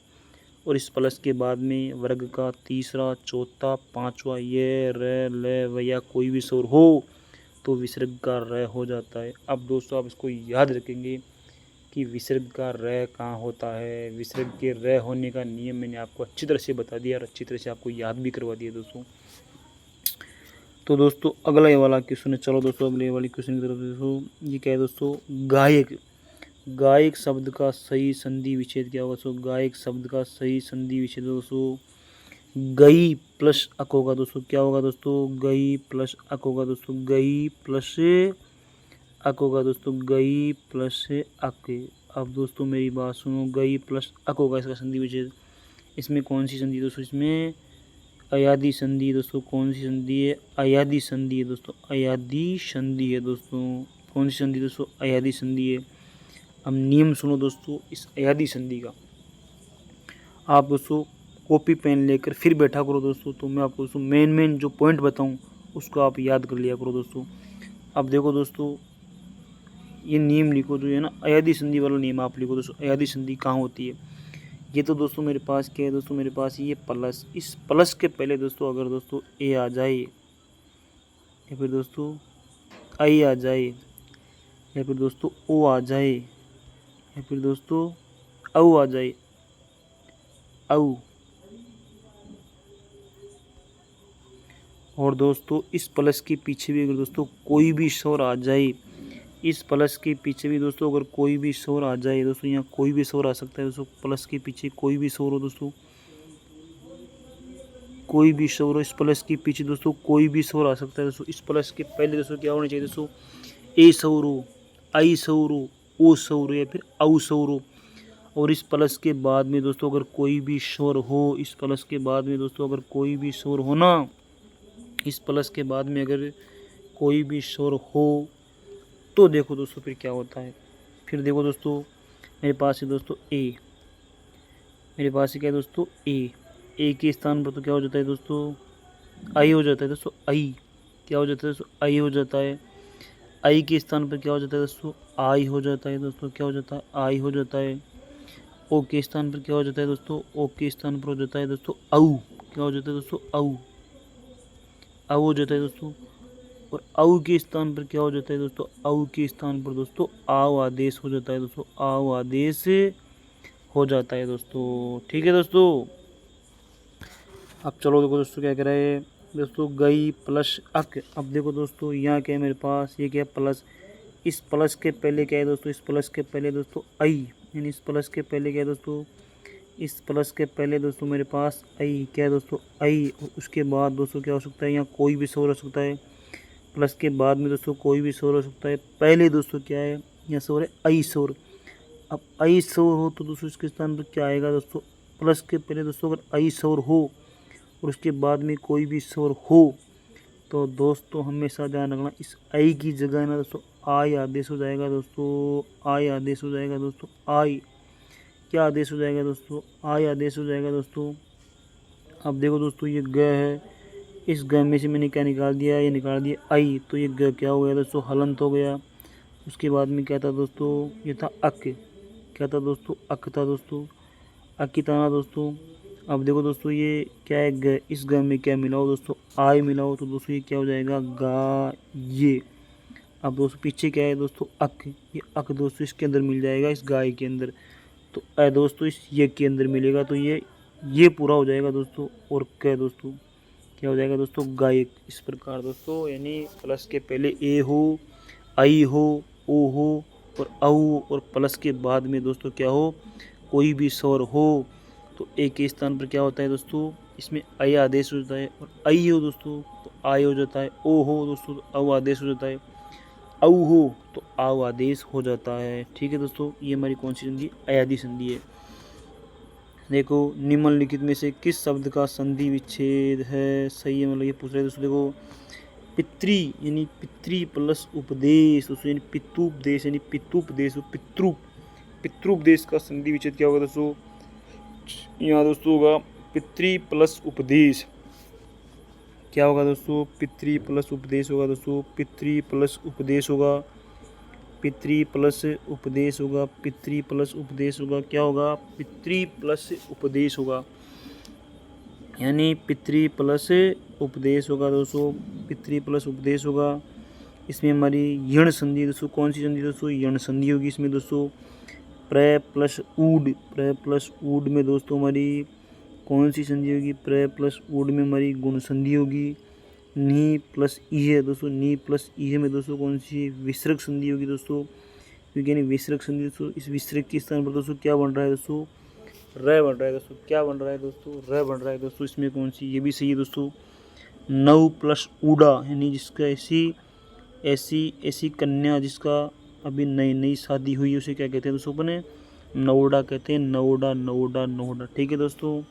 और इस प्लस के बाद में वर्ग का तीसरा, चौथा, पांचवा ये, र, ल व या कोई भी स्वर हो तो विसर्ग का र हो जाता है। अब दोस्तों आप इसको याद रखेंगे कि विसर्ग का र कहाँ होता है। विसर्ग के र होने का नियम मैंने आपको अच्छी तरह से बता दिया और अच्छी तरह से आपको याद भी करवा दिया दोस्तों। तो दोस्तों अगला ये वाला क्वेश्चन है। चलो दोस्तों अगले वाले क्वेश्चन की तरफ दोस्तों। ये क्या है दोस्तों, गायक। गायक शब्द का सही संधि विच्छेद क्या होगा दोस्तों। गायक शब्द का सही संधि विच्छेद दोस्तों गई प्लस अक होगा दोस्तों। क्या होगा दोस्तों, गई प्लस अक होगा दोस्तों। गई प्लस अक होगा दोस्तों। गई प्लस अक। अब दोस्तों मेरी बात सुनो, गई प्लस अक होगा इसका संधि विच्छेद। इसमें कौन सी संधि दोस्तों, इसमें अयादी संधि है दोस्तों। कौन सी संधि है, अयादी संधि है दोस्तों। अयादी संधि है दोस्तों। कौन सी संधि दोस्तों, अयादी संधि है। अब नियम सुनो दोस्तों इस अयादी संधि का। आप दोस्तों कॉपी पेन लेकर फिर बैठा करो दोस्तों। तो मैं आपको दोस्तों मेन जो पॉइंट बताऊं उसको आप याद कर लिया करो दोस्तों। अब देखो दोस्तों, ये नियम लिखो जो है ना, अयादी संधि वाला नियम आप लिखो दोस्तों। अयादी संधि कहाँ होती है। ये तो दोस्तों मेरे पास क्या है दोस्तों, मेरे पास ये प्लस, इस प्लस के पहले दोस्तों अगर दोस्तों ए आ जाए या फिर दोस्तों आई आ जाए या फिर दोस्तों ओ आ जाए या फिर दोस्तों औ आ जाए, औ, और दोस्तों इस प्लस के पीछे भी अगर दोस्तों कोई भी स्वर आ जाए, इस प्लस के पीछे भी दोस्तों अगर कोई भी स्वर आ जाए दोस्तों, यहाँ कोई भी स्वर आ सकता है दोस्तों। प्लस के पीछे कोई भी स्वर हो दोस्तों, कोई भी स्वर हो। इस प्लस के पीछे दोस्तों कोई भी स्वर आ सकता है दोस्तों। इस प्लस के पहले दोस्तों क्या होना चाहिए दोस्तों, ए स्वर हो, आई स्वर हो, ओ स्वर हो या फिर औ स्वर हो। और इस प्लस के बाद में दोस्तों अगर कोई भी स्वर हो, इस प्लस के बाद में दोस्तों अगर कोई भी स्वर हो ना, इस प्लस के बाद में अगर कोई भी स्वर हो तो देखो दोस्तों फिर क्या होता है। फिर देखो दोस्तों मेरे पास है दोस्तों ए, मेरे पास क्या है दोस्तों ए के स्थान पर तो क्या हो जाता है दोस्तों, आई हो जाता है दोस्तों। आई क्या हो जाता है दोस्तों, आई हो जाता है। आई के स्थान पर क्या हो जाता है दोस्तों, आई हो जाता है दोस्तों। क्या हो जाता है, आई हो जाता है। ओ के स्थान पर क्या हो जाता है दोस्तों, ओ के स्थान पर हो जाता है दोस्तों औ। क्या हो जाता है दोस्तों, औ, औ हो जाता है दोस्तों। और औ के स्थान पर क्या हो जाता है दोस्तों, औ के स्थान पर दोस्तों आव आदेश हो जाता है दोस्तों। आव आदेश हो जाता है दोस्तों। ठीक है दोस्तों। अब चलो देखो दोस्तों क्या कह रहा है दोस्तों, गई प्लस अक। अब देखो दोस्तों यहाँ क्या है मेरे पास, ये क्या प्लस, इस प्लस के पहले क्या है दोस्तों, इस प्लस के पहले दोस्तों आई, यानी इस प्लस के पहले क्या है दोस्तों, इस प्लस के पहले दोस्तों मेरे पास आई। क्या है दोस्तों, आई। और उसके बाद दोस्तों क्या हो सकता है, यहाँ कोई भी स्वर हो सकता है। प्लस के बाद में दोस्तों कोई भी स्वर हो सकता है। पहले दोस्तों क्या है, यहाँ स्वर है आई स्वर। अब आई स्वर हो तो दोस्तों इसके स्थान पर क्या आएगा दोस्तों, प्लस के पहले दोस्तों अगर आई स्वर हो और उसके बाद में कोई भी स्वर हो तो दोस्तों हमेशा ध्यान रखना, इस आई की जगह ना दोस्तों आई आदेश हो जाएगा दोस्तों। आई आदेश हो जाएगा दोस्तों। आई क्या आदेश हो जाएगा दोस्तों, आई आदेश हो जाएगा दोस्तों। अब देखो दोस्तों ये ग है, इस ग में से मैंने क्या निकाल दिया, ये निकाल दिया आई, तो ये ग क्या हो गया दोस्तों, हलंत हो गया। उसके बाद में क्या था दोस्तों, ये था अक। क्या था दोस्तों, अक था दोस्तों। अक की तरह दोस्तों। अब देखो दोस्तों ये क्या है ग, इस ग में क्या मिलाओ दोस्तों, आई मिलाओ तो दोस्तों ये क्या हो जाएगा, गा ये। अब दोस्तों पीछे क्या है दोस्तों, अक। ये अक दोस्तों इसके अंदर मिल जाएगा, इस गाय के अंदर। तो ए दोस्तों इस ये के अंदर मिलेगा तो ये पूरा हो जाएगा दोस्तों। और क्या दोस्तों, क्या हो जाएगा दोस्तों, गायक। इस प्रकार दोस्तों यानी प्लस के पहले ए हो, आई हो, ओ हो और औ, और प्लस के बाद में दोस्तों क्या हो, कोई भी स्वर हो तो ए के स्थान पर क्या होता है दोस्तों, इसमें आई आदेश हो जाता है। और आई हो दोस्तों तो आई हो जाता है। ओ हो दोस्तों तो औ आदेश हो जाता है। औ हो तो आव आदेश हो जाता है। ठीक है दोस्तों, ये हमारी कौन सी संधि, अयादी संधि है। देखो निम्नलिखित में से किस शब्द का संधि विच्छेद है सही है, मतलब ये पूछ रहे हैं दोस्तों। देखो पितृ यानी पितृ प्लस उपदेश दोस्तों, यानी पितृपदेश यानी पितृपदेश पितृपदेश का संधि विच्छेद क्या होगा दोस्तों, यहाँ दोस्तों होगा पितृ प्लस उपदेश। क्या होगा दोस्तों, पितृ प्लस उपदेश होगा दोस्तों, पितृ प्लस उपदेश होगा, पितृ प्लस उपदेश होगा, पितृ प्लस उपदेश होगा। क्या होगा, पितृ प्लस उपदेश होगा, यानी पितृ प्लस उपदेश होगा दोस्तों, पितृ प्लस उपदेश होगा। इसमें हमारी यण संधि दोस्तों, कौन सी संधि दोस्तों, यण संधि होगी इसमें दोस्तों। प्र प्लस ऊड में दोस्तों हमारी कौन सी संधि होगी, प्र प्लस ऊड में हमारी गुण संधि होगी। नी प्लस ई दोस्तों, नी प्लस ई में दोस्तों कौन सी विसर्ग संधि होगी दोस्तों, क्योंकि यानी विसर्ग संधि दोस्तों, इस विसर्ग के स्थान पर दोस्तों क्या बन रहा है दोस्तों, र बन रहा है दोस्तों। क्या बन रहा है दोस्तों, र बन रहा है दोस्तों। इसमें कौन सी, ये भी सही है दोस्तों। नव प्लस ऊडा यानी जिसका ऐसी कन्या जिसका अभी नई नई शादी हुई उसे क्या कहते हैं दोस्तों, अपने नवोडा कहते हैं, नवोडा। ठीक है दोस्तों।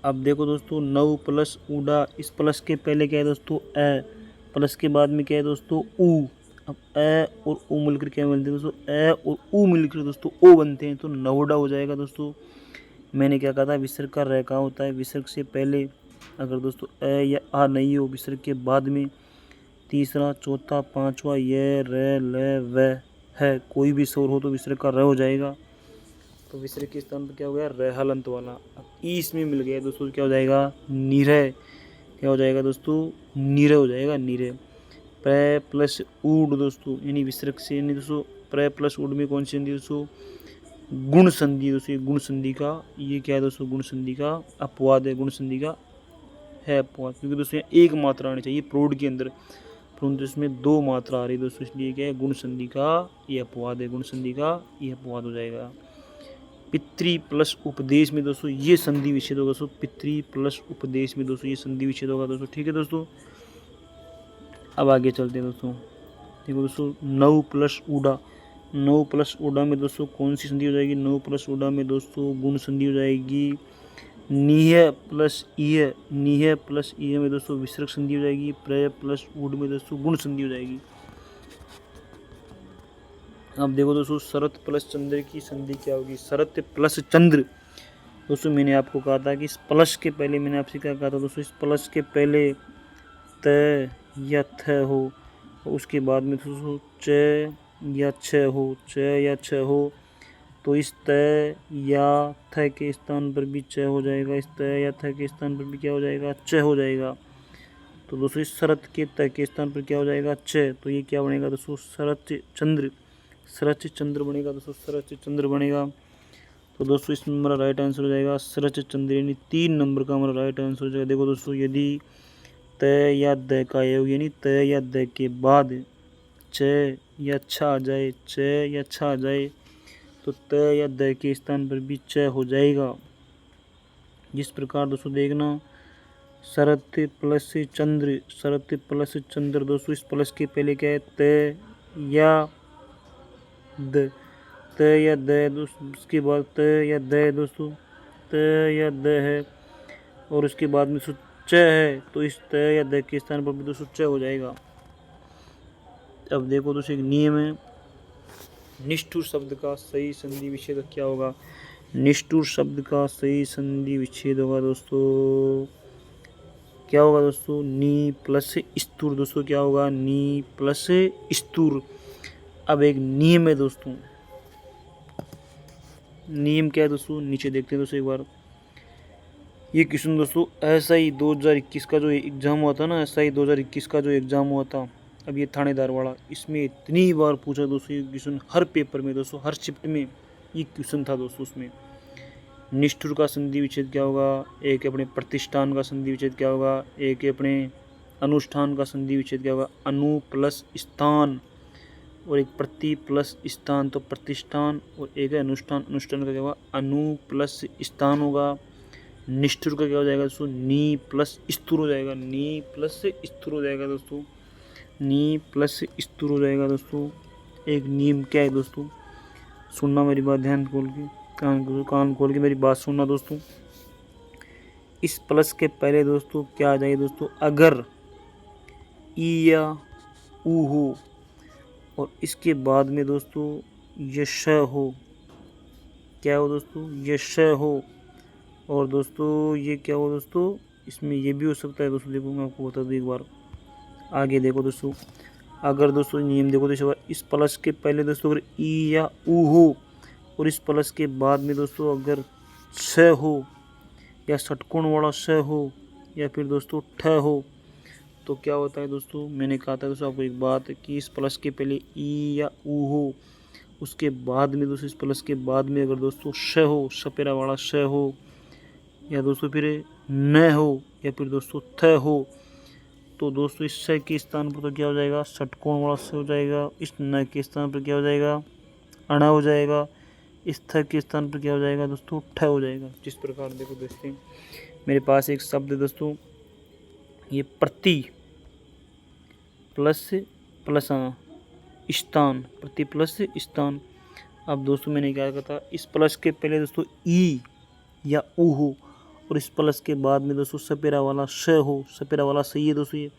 अब देखो दोस्तों, नव प्लस ऊडा, इस प्लस के पहले क्या है दोस्तों, ए, प्लस के बाद में क्या है दोस्तों, ऊ। अब ए और ऊ मिलकर क्या मिलते हैं दोस्तों, ए और ऊ मिलकर दोस्तों ओ बनते हैं, तो नवोडा हो जाएगा दोस्तों। मैंने क्या कहा था, विसर्ग का र कहाँ होता है, विसर्ग से पहले अगर दोस्तों ए या आ नहीं हो, विसर्ग के बाद में तीसरा, चौथा, पांचवा ये, र, ल, व है, कोई भी स्वर हो तो विसर्ग का र हो जाएगा। तो विसर्ग के स्थान पर क्या हो गया, र हलंत वाला। अब ई इसमें मिल गया दोस्तों, क्या हो जाएगा, नीरह। क्या हो जाएगा दोस्तों, नीरह हो जाएगा, नीरह। प्र प्लस ऊड दोस्तों, यानी विसर्ग से, यानी दोस्तों प्र प्लस ऊड में कौन सी संधि दोस्तों, गुण संधि दोस्तों। गुण संधि का ये क्या है दोस्तों, गुण संधि का अपवाद है, गुण संधि का है अपवाद, क्योंकि दोस्तों यहाँ एक मात्रा आनी चाहिए प्रोड के अंदर, परंतु इसमें दो मात्रा आ रही है दोस्तों, इसलिए क्या है, गुण संधि का ये अपवाद है, गुण संधि का ये अपवाद हो जाएगा। पितृ प्लस उपदेश में दोस्तों ये संधि विच्छेद होगा दोस्तों, पितृ प्लस उपदेश में दोस्तों ये संधि विच्छेद होगा दोस्तों। ठीक है दोस्तों। अब आगे चलते हैं दोस्तों। देखो दोस्तों, नव प्लस ऊडा, नव प्लस ऊडा में दोस्तों कौन सी संधि हो जाएगी, नव प्लस ऊडा में दोस्तों गुण संधि हो जाएगी। नीह प्लस ईय, नीह प्लस ईय में दोस्तों विसर्ग संधि हो जाएगी। प्र प्लस ऊड में दोस्तों गुण संधि हो जाएगी। अब देखो दोस्तों, शरत प्लस चंद्र की संधि क्या होगी, शरत प्लस चंद्र। दोस्तों मैंने आपको कहा था कि इस प्लस के पहले, मैंने आपसे क्या कहा था दोस्तों, इस प्लस के पहले त या थ हो, उसके बाद में दोस्तों च या छ हो, च या छ हो, तो इस त या थ के स्थान पर भी च हो जाएगा, इस त या थ के स्थान पर भी क्या हो जाएगा, च हो जाएगा। तो दोस्तों इस शरत के त के स्थान पर क्या हो जाएगा, च, तो ये क्या बनेगा दोस्तों, शरत चंद्र, शरत चंद्र बनेगा दोस्तों, शरत चंद्र बनेगा। तो दोस्तों इसमें हमारा राइट आंसर हो जाएगा शरत चंद्र, यानी 3 नंबर का हमारा राइट आंसर हो जाएगा। देखो दोस्तों, यदि त या द का योग, यानी त या द के बाद च या छ आ जाए, च या छ आ जाए, तो त या द के स्थान पर भी च हो जाएगा। जिस प्रकार दोस्तों देखना, शरत प्लस चंद्र, शरत प्लस चंद्र दोस्तों, इस प्लस के पहले क्या है, त या द, त या द दोस्तों, उसके बाद त या द दोस्तों, त या द है, और उसके बाद में च है, तो इस त या द के स्थान पर भी दोस्तों च हो जाएगा। अब देखो दोस्तों, एक नियम है, निष्ठुर शब्द का सही संधि विच्छेद क्या होगा, निष्ठुर शब्द का सही संधि विच्छेद होगा दोस्तों, क्या होगा दोस्तों, नी प्लस स्तूर दोस्तों, क्या होगा, नी प्लस स्तूर। अब एक नियम है दोस्तों, नियम क्या है दोस्तों, नीचे देखते हैं दोस्तों एक बार। ये क्वेश्चन दोस्तों SI 2021 का जो एग्ज़ाम हुआ था ना, SI 2021 का जो एग्ज़ाम हुआ था, अब ये थानेदार वाला, इसमें इतनी बार पूछा दोस्तों ये क्वेश्चन, हर पेपर में दोस्तों, हर शिफ्ट में ये क्वेश्चन था दोस्तों। उसमें निष्ठुर का संधि विच्छेद क्या होगा, एक अपने प्रतिष्ठान का संधि विच्छेद क्या होगा, एक अपने अनुष्ठान का संधि विच्छेद क्या होगा, अनु प्लस स्थान, और एक प्रति प्लस स्थान, तो प्रतिष्ठान, और एक है अनुष्ठान, अनुष्ठान का क्या होगा, अनु प्लस स्थान होगा। निष्ठुर का क्या हो जाएगा दोस्तों, नी प्लस स्तूर हो जाएगा, नी प्लस स्तूर हो जाएगा दोस्तों, नी प्लस स्तूर हो जाएगा दोस्तों। एक नियम क्या है दोस्तों, सुनना मेरी बात ध्यान खोल के, कान खोल के मेरी बात सुनना दोस्तों। इस प्लस के पहले दोस्तों क्या आ जाएगा दोस्तों, अगर ई या ऊ हो और इसके बाद में दोस्तों ये श हो, क्या हो दोस्तों, ये श हो। और दोस्तों ये क्या हो दोस्तों, इसमें ये भी हो सकता है दोस्तों, देखो मैं आपको बता दूँ एक बार, आगे देखो दोस्तों, अगर दोस्तों नियम देखो तो इस प्लस के पहले दोस्तों अगर ई या ऊ हो और इस प्लस के बाद में दोस्तों अगर श हो या षटकोण वाला श हो या फिर दोस्तों ठ हो तो क्या होता है दोस्तों, मैंने कहा था दोस्तों आपको एक बात कि इस प्लस के पहले ई या ऊ हो, उसके बाद में दोस्तों इस प्लस के बाद में अगर दोस्तों श हो, सपेरा वाला श हो या दोस्तों फिर न हो या फिर दोस्तों थ हो, तो दोस्तों इस स के स्थान पर तो क्या हो जाएगा, षटकोण वाला स हो जाएगा। इस न के स्थान पर क्या हो जाएगा, अणा हो जाएगा। इस थ के स्थान पर क्या हो जाएगा दोस्तों, ठ हो जाएगा। जिस प्रकार देखो दोस्तों मेरे पास एक शब्द है दोस्तों, ये प्रति प्लस प्लस स्थान, प्रति प्लस स्थान। अब दोस्तों मैंने क्या कहा था, इस प्लस के पहले दोस्तों ई या ऊ हो और इस प्लस के बाद में दोस्तों सपेरा वाला श हो, सपेरा वाला सही है दोस्तों, ये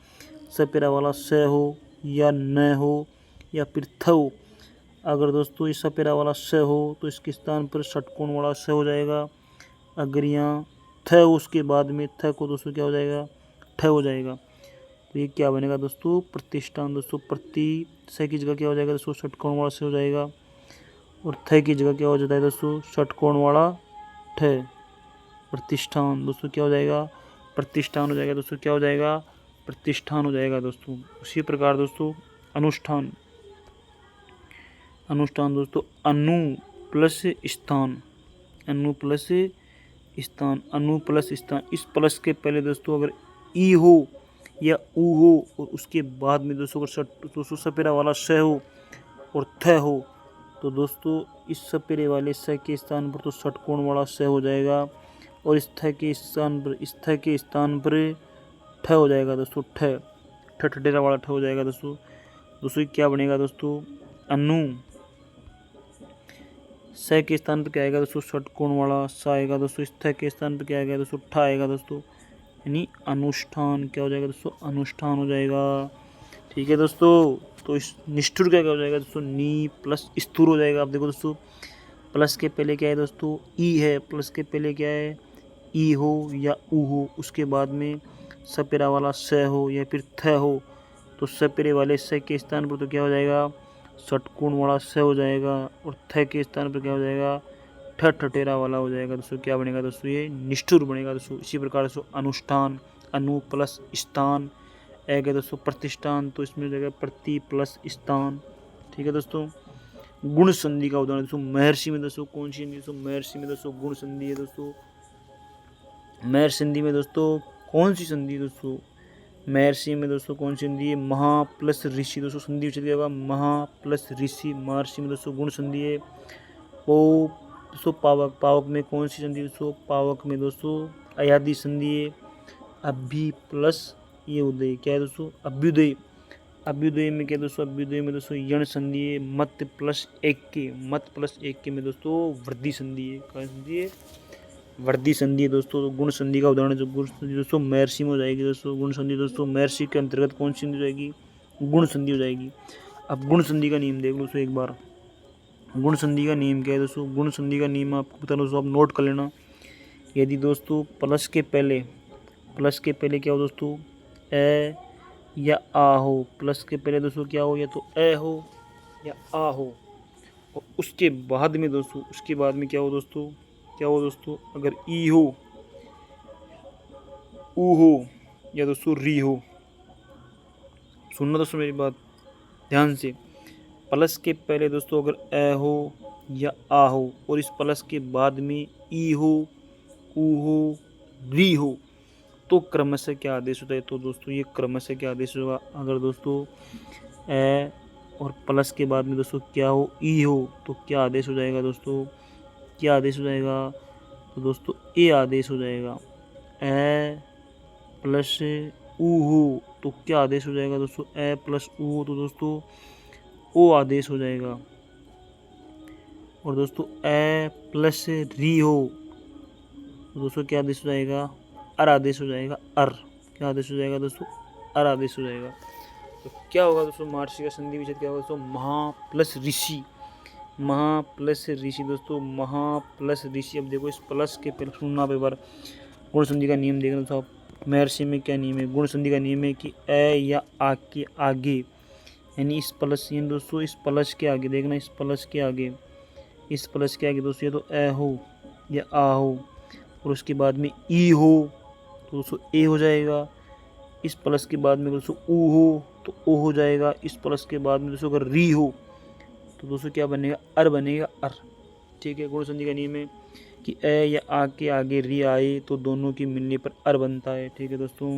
सपेरा वाला स हो या न हो या फिर थ हो। अगर दोस्तों इस सपेरा वाला स हो तो इसके स्थान पर षटकोण वाला स हो जाएगा। अगर यहाँ थ उसके बाद में थ को दोस्तों क्या हो जाएगा, ठ हो जाएगा। तो ये क्या बनेगा दोस्तों, प्रतिष्ठान। दोस्तों प्रति स की जगह क्या हो जाएगा दोस्तों, षटकोण वाला स हो जाएगा और थ की जगह क्या हो जाता है दोस्तों, षटकोण वाला ठ। प्रतिष्ठान दोस्तों क्या हो जाएगा, प्रतिष्ठान हो जाएगा दोस्तों, क्या हो जाएगा, प्रतिष्ठान हो जाएगा दोस्तों। उसी प्रकार दोस्तों अनुष्ठान, अनुष्ठान दोस्तों अनु प्लस स्थान, अनु प्लस स्थान, अनु प्लस स्थान। इस प्लस के पहले दोस्तों अगर ई हो या ऊ हो और उसके बाद में दोस्तों अगर दोस्तों सपेरा वाला श हो और थ हो तो दोस्तों इस सपेरे वाले स के स्थान पर तो षटकोण वाला स हो जाएगा और इस थ के स्थान पर, इस थ के स्थान पर ठ हो जाएगा दोस्तों, ठ ठठेरा वाला ठ हो जाएगा दोस्तों। दोस्तों क्या बनेगा दोस्तों, अनु स के स्थान पर क्या आएगा दोस्तों, षटकोण वाला स आएगा दोस्तों। इस थ के स्थान पर क्या आएगा दोस्तों, ठ आएगा दोस्तों, यानी अनुष्ठान। क्या हो जाएगा दोस्तों, अनुष्ठान हो जाएगा। ठीक है दोस्तों, तो इस निष्ठुर क्या हो जाएगा दोस्तों, नी प्लस स्थूर हो जाएगा। आप देखो दोस्तों प्लस के पहले क्या है दोस्तों, ई है, प्लस के पहले क्या है, ई हो या ऊ हो, उसके बाद में सपेरा वाला स हो या फिर थ हो तो सपेरे वाले स के स्थान पर तो क्या हो जाएगा, षटकोण वाला स हो जाएगा और थ के स्थान पर क्या हो जाएगा, ठठेरा वाला हो जाएगा दोस्तों। क्या बनेगा दोस्तों, ये निष्ठुर बनेगा दोस्तों। इसी प्रकार दोस्तों अनुष्ठान, अनु प्लस स्थान, आएगा दोस्तों प्रतिष्ठान, तो इसमें हो जाएगा प्रति प्लस स्थान। ठीक है दोस्तों। गुण संधि का उदाहरण दोस्तों महर्षि में दोस्तों कौन सी संधि, दोस्तों महर्षि में दोस्तों गुण संधि है दोस्तों। महर्षि संधि में दोस्तों कौन सी संधि दोस्तों, महर्षि में दोस्तों कौन सी संधि है, महा प्लस ऋषि दोस्तों, संधि उचित होगा महा प्लस ऋषि। महर्षि में दोस्तों गुण संधि है। वो दोस्तों पावक, पावक में कौन सी संधि दोस्तों, पावक में दोस्तों अयादि संधि है। अभ्यु प्लस ये उदय, क्या है दोस्तों, अभ्युदय। अभ्युदय में क्या दोस्तों, अभ्युदय में दोस्तों यण संधि है। मत प्लस एक के, मत प्लस एक के में दोस्तों वृद्धि संधि है। क्या संधि है, वृद्धि संधि है दोस्तों। तो गुण संधि का उदाहरण जो गुण संधि दोस्तों महर्षि में हो जाएगी दोस्तों। गुण संधि दोस्तों महर्षि के अंतर्गत कौन सी संधि हो जाएगी, गुण संधि हो जाएगी। अब गुण संधि का नियम देख लो दोस्तों एक बार। गुण संधि का नियम क्या है दोस्तों, गुण संधि का नियम आपको बता दोस्तों, आप नोट कर लेना। यदि दोस्तों प्लस के पहले क्या हो दोस्तों, ए या आ हो, प्लस के पहले दोस्तों क्या हो, या तो ए हो या आ हो और उसके बाद में दोस्तों, उसके बाद में क्या हो दोस्तों, क्या हो दोस्तों, अगर ई हो, ऊ हो या दोस्तों री हो। सुनना दोस्तों मेरी बात ध्यान से। प्लस के पहले दोस्तों अगर ए हो या आ हो और इस प्लस के बाद में ई हो, ऊ हो, री हो तो क्रमशः क्या आदेश होता है, तो दोस्तों ये क्रमशः क्या आदेश होगा, अगर दोस्तों ए और प्लस के बाद में दोस्तों क्या हो, ई हो तो क्या आदेश हो जाएगा दोस्तों, क्या आदेश हो जाएगा, तो दोस्तों ए आदेश हो जाएगा। ए प्लस ऊ हो तो क्या आदेश हो जाएगा दोस्तों, ए प्लस ऊ हो तो दोस्तों ओ आदेश हो जाएगा। और दोस्तों ए प्लस री हो तो दोस्तों क्या आदेश हो जाएगा, अर आदेश हो जाएगा। अर क्या आदेश हो जाएगा दोस्तों, अर आदेश हो जाएगा। तो क्या होगा दोस्तों, महर्षि का संधि विच्छेद क्या होगा दोस्तों, महा प्लस ऋषि, महा प्लस ऋषि दोस्तों, महा प्लस ऋषि। अब देखो इस प्लस के पहले सुनना पे बार गुण संधि का नियम देखना दोस्तों। महर्षि में क्या नियम है, गुण संधि का नियम है कि ए या आ के आगे, यानी इस प्लस, यानी दोस्तों इस प्लस के आगे देखना, इस प्लस के आगे, इस प्लस के आगे दोस्तों, या तो ए हो या आ हो, और उसके बाद में ई हो तो दोस्तों ए हो जाएगा। इस प्लस के बाद में दोस्तों ऊ हो तो ओ हो जाएगा। इस प्लस के बाद में दोस्तों अगर री हो तो दोस्तों क्या बनेगा, अर बनेगा, अर। ठीक है, गुण संधि का नियम है कि ए या आ के आगे री आए तो दोनों की मिलने पर अर बनता है। ठीक है दोस्तों,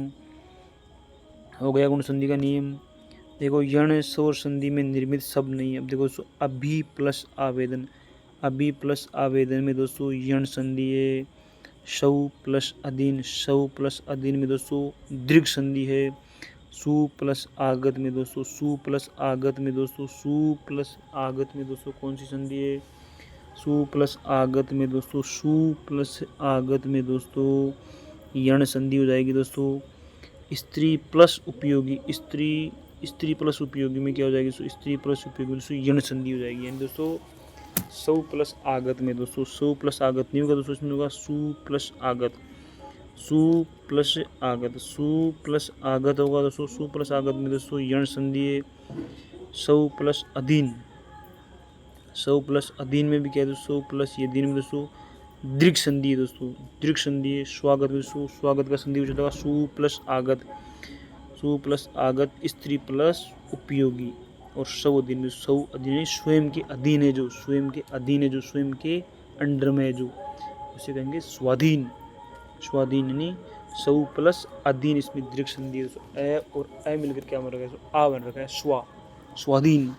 हो गया गुण संधि का नियम। देखो यण स्वर संधि में निर्मित शब्द नहीं है। अब देखो दोस्तों अभी प्लस आवेदन, अभी प्लस आवेदन में दोस्तों यण संधि है। शव प्लस अधीन, शव प्लस अधीन में दोस्तों दीर्घ संधि है। सु प्लस आगत में दोस्तों, सु प्लस आगत में दोस्तों, सु प्लस आगत में दोस्तों कौन सी संधि है, सु प्लस आगत में दोस्तों, सु प्लस आगत में दोस्तों यण संधि हो जाएगी दोस्तों। स्त्री प्लस उपयोगी, स्त्री प्लस उपयोगी में क्या हो जाएगी दोस्तों, स्त्री प्लस उपयोगी में दोस्तों यण संधि हो जाएगी। यानी दोस्तों सौ प्लस आगत में दोस्तों, सौ प्लस आगत नहीं होगा दोस्तों, इसमें होगा सु प्लस आगत, सु प्लस आगत, सु प्लस आगत होगा दोस्तों। सु प्लस आगत में दोस्तों यण संधि है। सौ प्लस अधीन, सौ प्लस अधीन में भी क्या है दोस्तों, प्लस ये अधीन में दोस्तों दीर्घ संधि है दोस्तों, दीर्घ संधि है। स्वागत में दोस्तों, स्वागत का संधि होगा सु प्लस आगत, सु प्लस आगत स्त्री प्लस उपयोगी। और सौ अधीन में, सौ अधीन स्वयं के अधीन है जो, स्वयं के अधीन है जो, स्वयं के अंडर में है जो, उसे कहेंगे स्वाधीन, स्वाधीन यानी सौ प्लस अधीन। इसमें दीर्घ संधि है, ए और ए मिलकर क्या बन रखा है, आ बन रखा है, स्वा, स्वाधीन।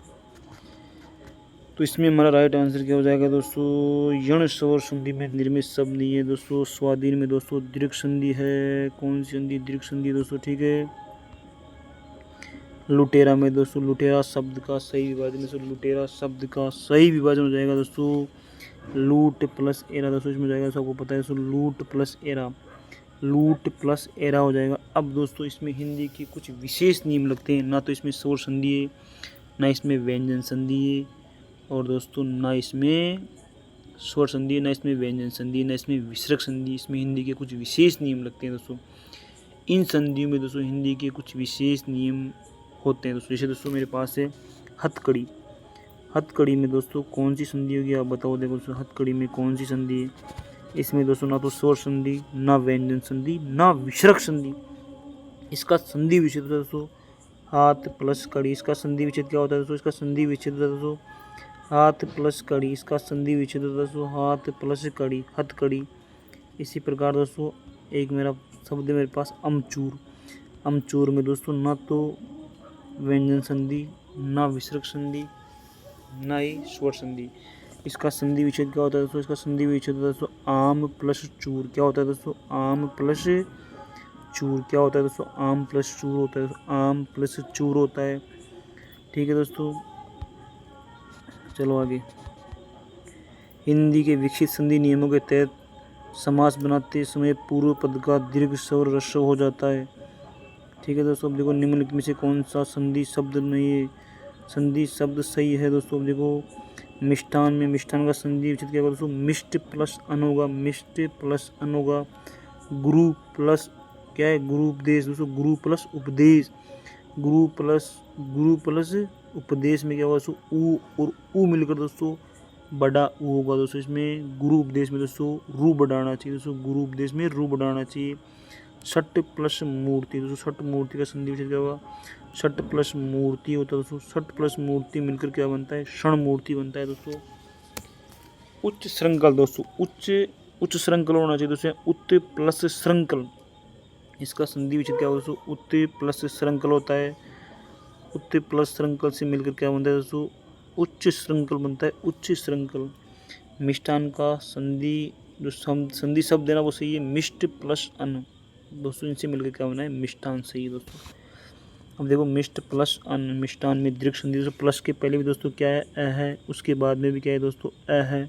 तो इसमें हमारा राइट आंसर क्या हो जाएगा दोस्तों, यण स्वर संधि में निर्मित शब्द नहीं है दोस्तों। स्वाधीन में दोस्तों दीर्घ संधि है। कौन सी संधि, दीर्घ संधि दोस्तों। ठीक है, लुटेरा में दोस्तों, लुटेरा शब्द का सही विभाजन, दोस्तों लुटेरा शब्द का सही विभाजन हो जाएगा दोस्तों लूट प्लस एरा दोस्तों। इसमें हो जाएगा, सबको पता है दोस्तों, लूट प्लस एरा, लूट प्लस एरा हो जाएगा। अब दोस्तों इसमें हिंदी के कुछ विशेष नियम लगते हैं, ना तो इसमें स्वर संधि है, ना इसमें व्यंजन संधि है, और दोस्तों ना इसमें स्वर संधि है, ना इसमें व्यंजन संधि, ना इसमें विसर्ग संधि। इसमें हिंदी के कुछ विशेष नियम लगते हैं दोस्तों। इन संधियों में दोस्तों हिंदी के कुछ विशेष नियम होते हैं दोस्तों। जैसे दोस्तों मेरे पास है हथकड़ी, हथकड़ी में दोस्तों कौन सी संधि होगी आप बताओ। देखो दोस्तों हथकड़ी में कौन सी संधि है, इसमें दोस्तों ना तो स्वर संधि, ना व्यंजन संधि, ना विसर्ग संधि। इसका संधि विच्छेद होता है दोस्तों हाथ प्लस कड़ी। इसका संधि विच्छेद क्या होता है दोस्तों, इसका संधि विच्छेद होता है दोस्तों हाथ प्लस कड़ी। इसका संधि विच्छेद होता है दोस्तों हाथ प्लस कड़ी, हथकड़ी। इसी प्रकार दोस्तों एक मेरा शब्द है मेरे पास अमचूर, अमचूर में दोस्तों ना तो व्यंजन संधि, ना विसर्ग संधि, ना ही स्वर संधि। इसका संधि विच्छेद क्या होता है दोस्तों, इसका संधि विच्छेद होता है दोस्तों आम प्लस चूर। क्या होता है दोस्तों, आम प्लस चूर। क्या होता है दोस्तों, आम प्लस चूर होता है, आम प्लस चूर होता है। ठीक है दोस्तों, चलो आगे। हिंदी के विकसित संधि नियमों के तहत समास बनाते समय पूर्व पद का दीर्घ स्वर ह्रस्व हो जाता है। ठीक है दोस्तों, अब देखो निम्नलिखित में से कौन सा संधि शब्द नहीं है, संधि शब्द सही है दोस्तों। अब देखो मिष्ठान में, मिष्ठान का संधि विच्छेद क्या होगा दोस्तों, मिष्ट प्लस अन होगा, मिष्ट प्लस अन होगा। गुरु प्लस क्या है, गुरु उपदेश दोस्तों, गुरु प्लस उपदेश, गुरु प्लस उपदेश में क्या होगा दोस्तों, ऊ और ऊ मिलकर दोस्तों बड़ा ऊ होगा दोस्तों। इसमें गुरु उपदेश में दोस्तों रू बढ़ाना चाहिए दोस्तों, गुरु उपदेश में रू बढ़ाना चाहिए। छठ प्लस मूर्ति दोस्तों, छठ मूर्ति का संधि विच्छेद क्या होगा, छठ प्लस मूर्ति होता है दोस्तों, छठ प्लस मूर्ति मिलकर क्या बनता है, क्षण मूर्ति बनता है दोस्तों। उच्च श्रृंखल दोस्तों, उच्च श्रृंखल होना चाहिए दोस्तों, उच्च प्लस श्रृंखल। इसका संधि विच्छेद क्या होगा दोस्तों, उच्च प्लस श्रृंखल होता है। उच्च प्लस श्रृंखल से मिलकर क्या बनता है दोस्तों, उच्च श्रृंखल बनता है, उच्च श्रृंखल। मिष्ठान का संधि जो संधि शब्द है ना वो सही है, मिष्ट प्लस अन्न दोस्तों, इनसे मिलकर क्या बना है, मिष्ठान सही है दोस्तों। अब देखो मिष्ट प्लस अन्न, मिष्ठान में दीर्घ संधि दोस्तों, प्लस के पहले भी दोस्तों क्या है, अ है, उसके बाद में भी क्या है दोस्तों, अ है।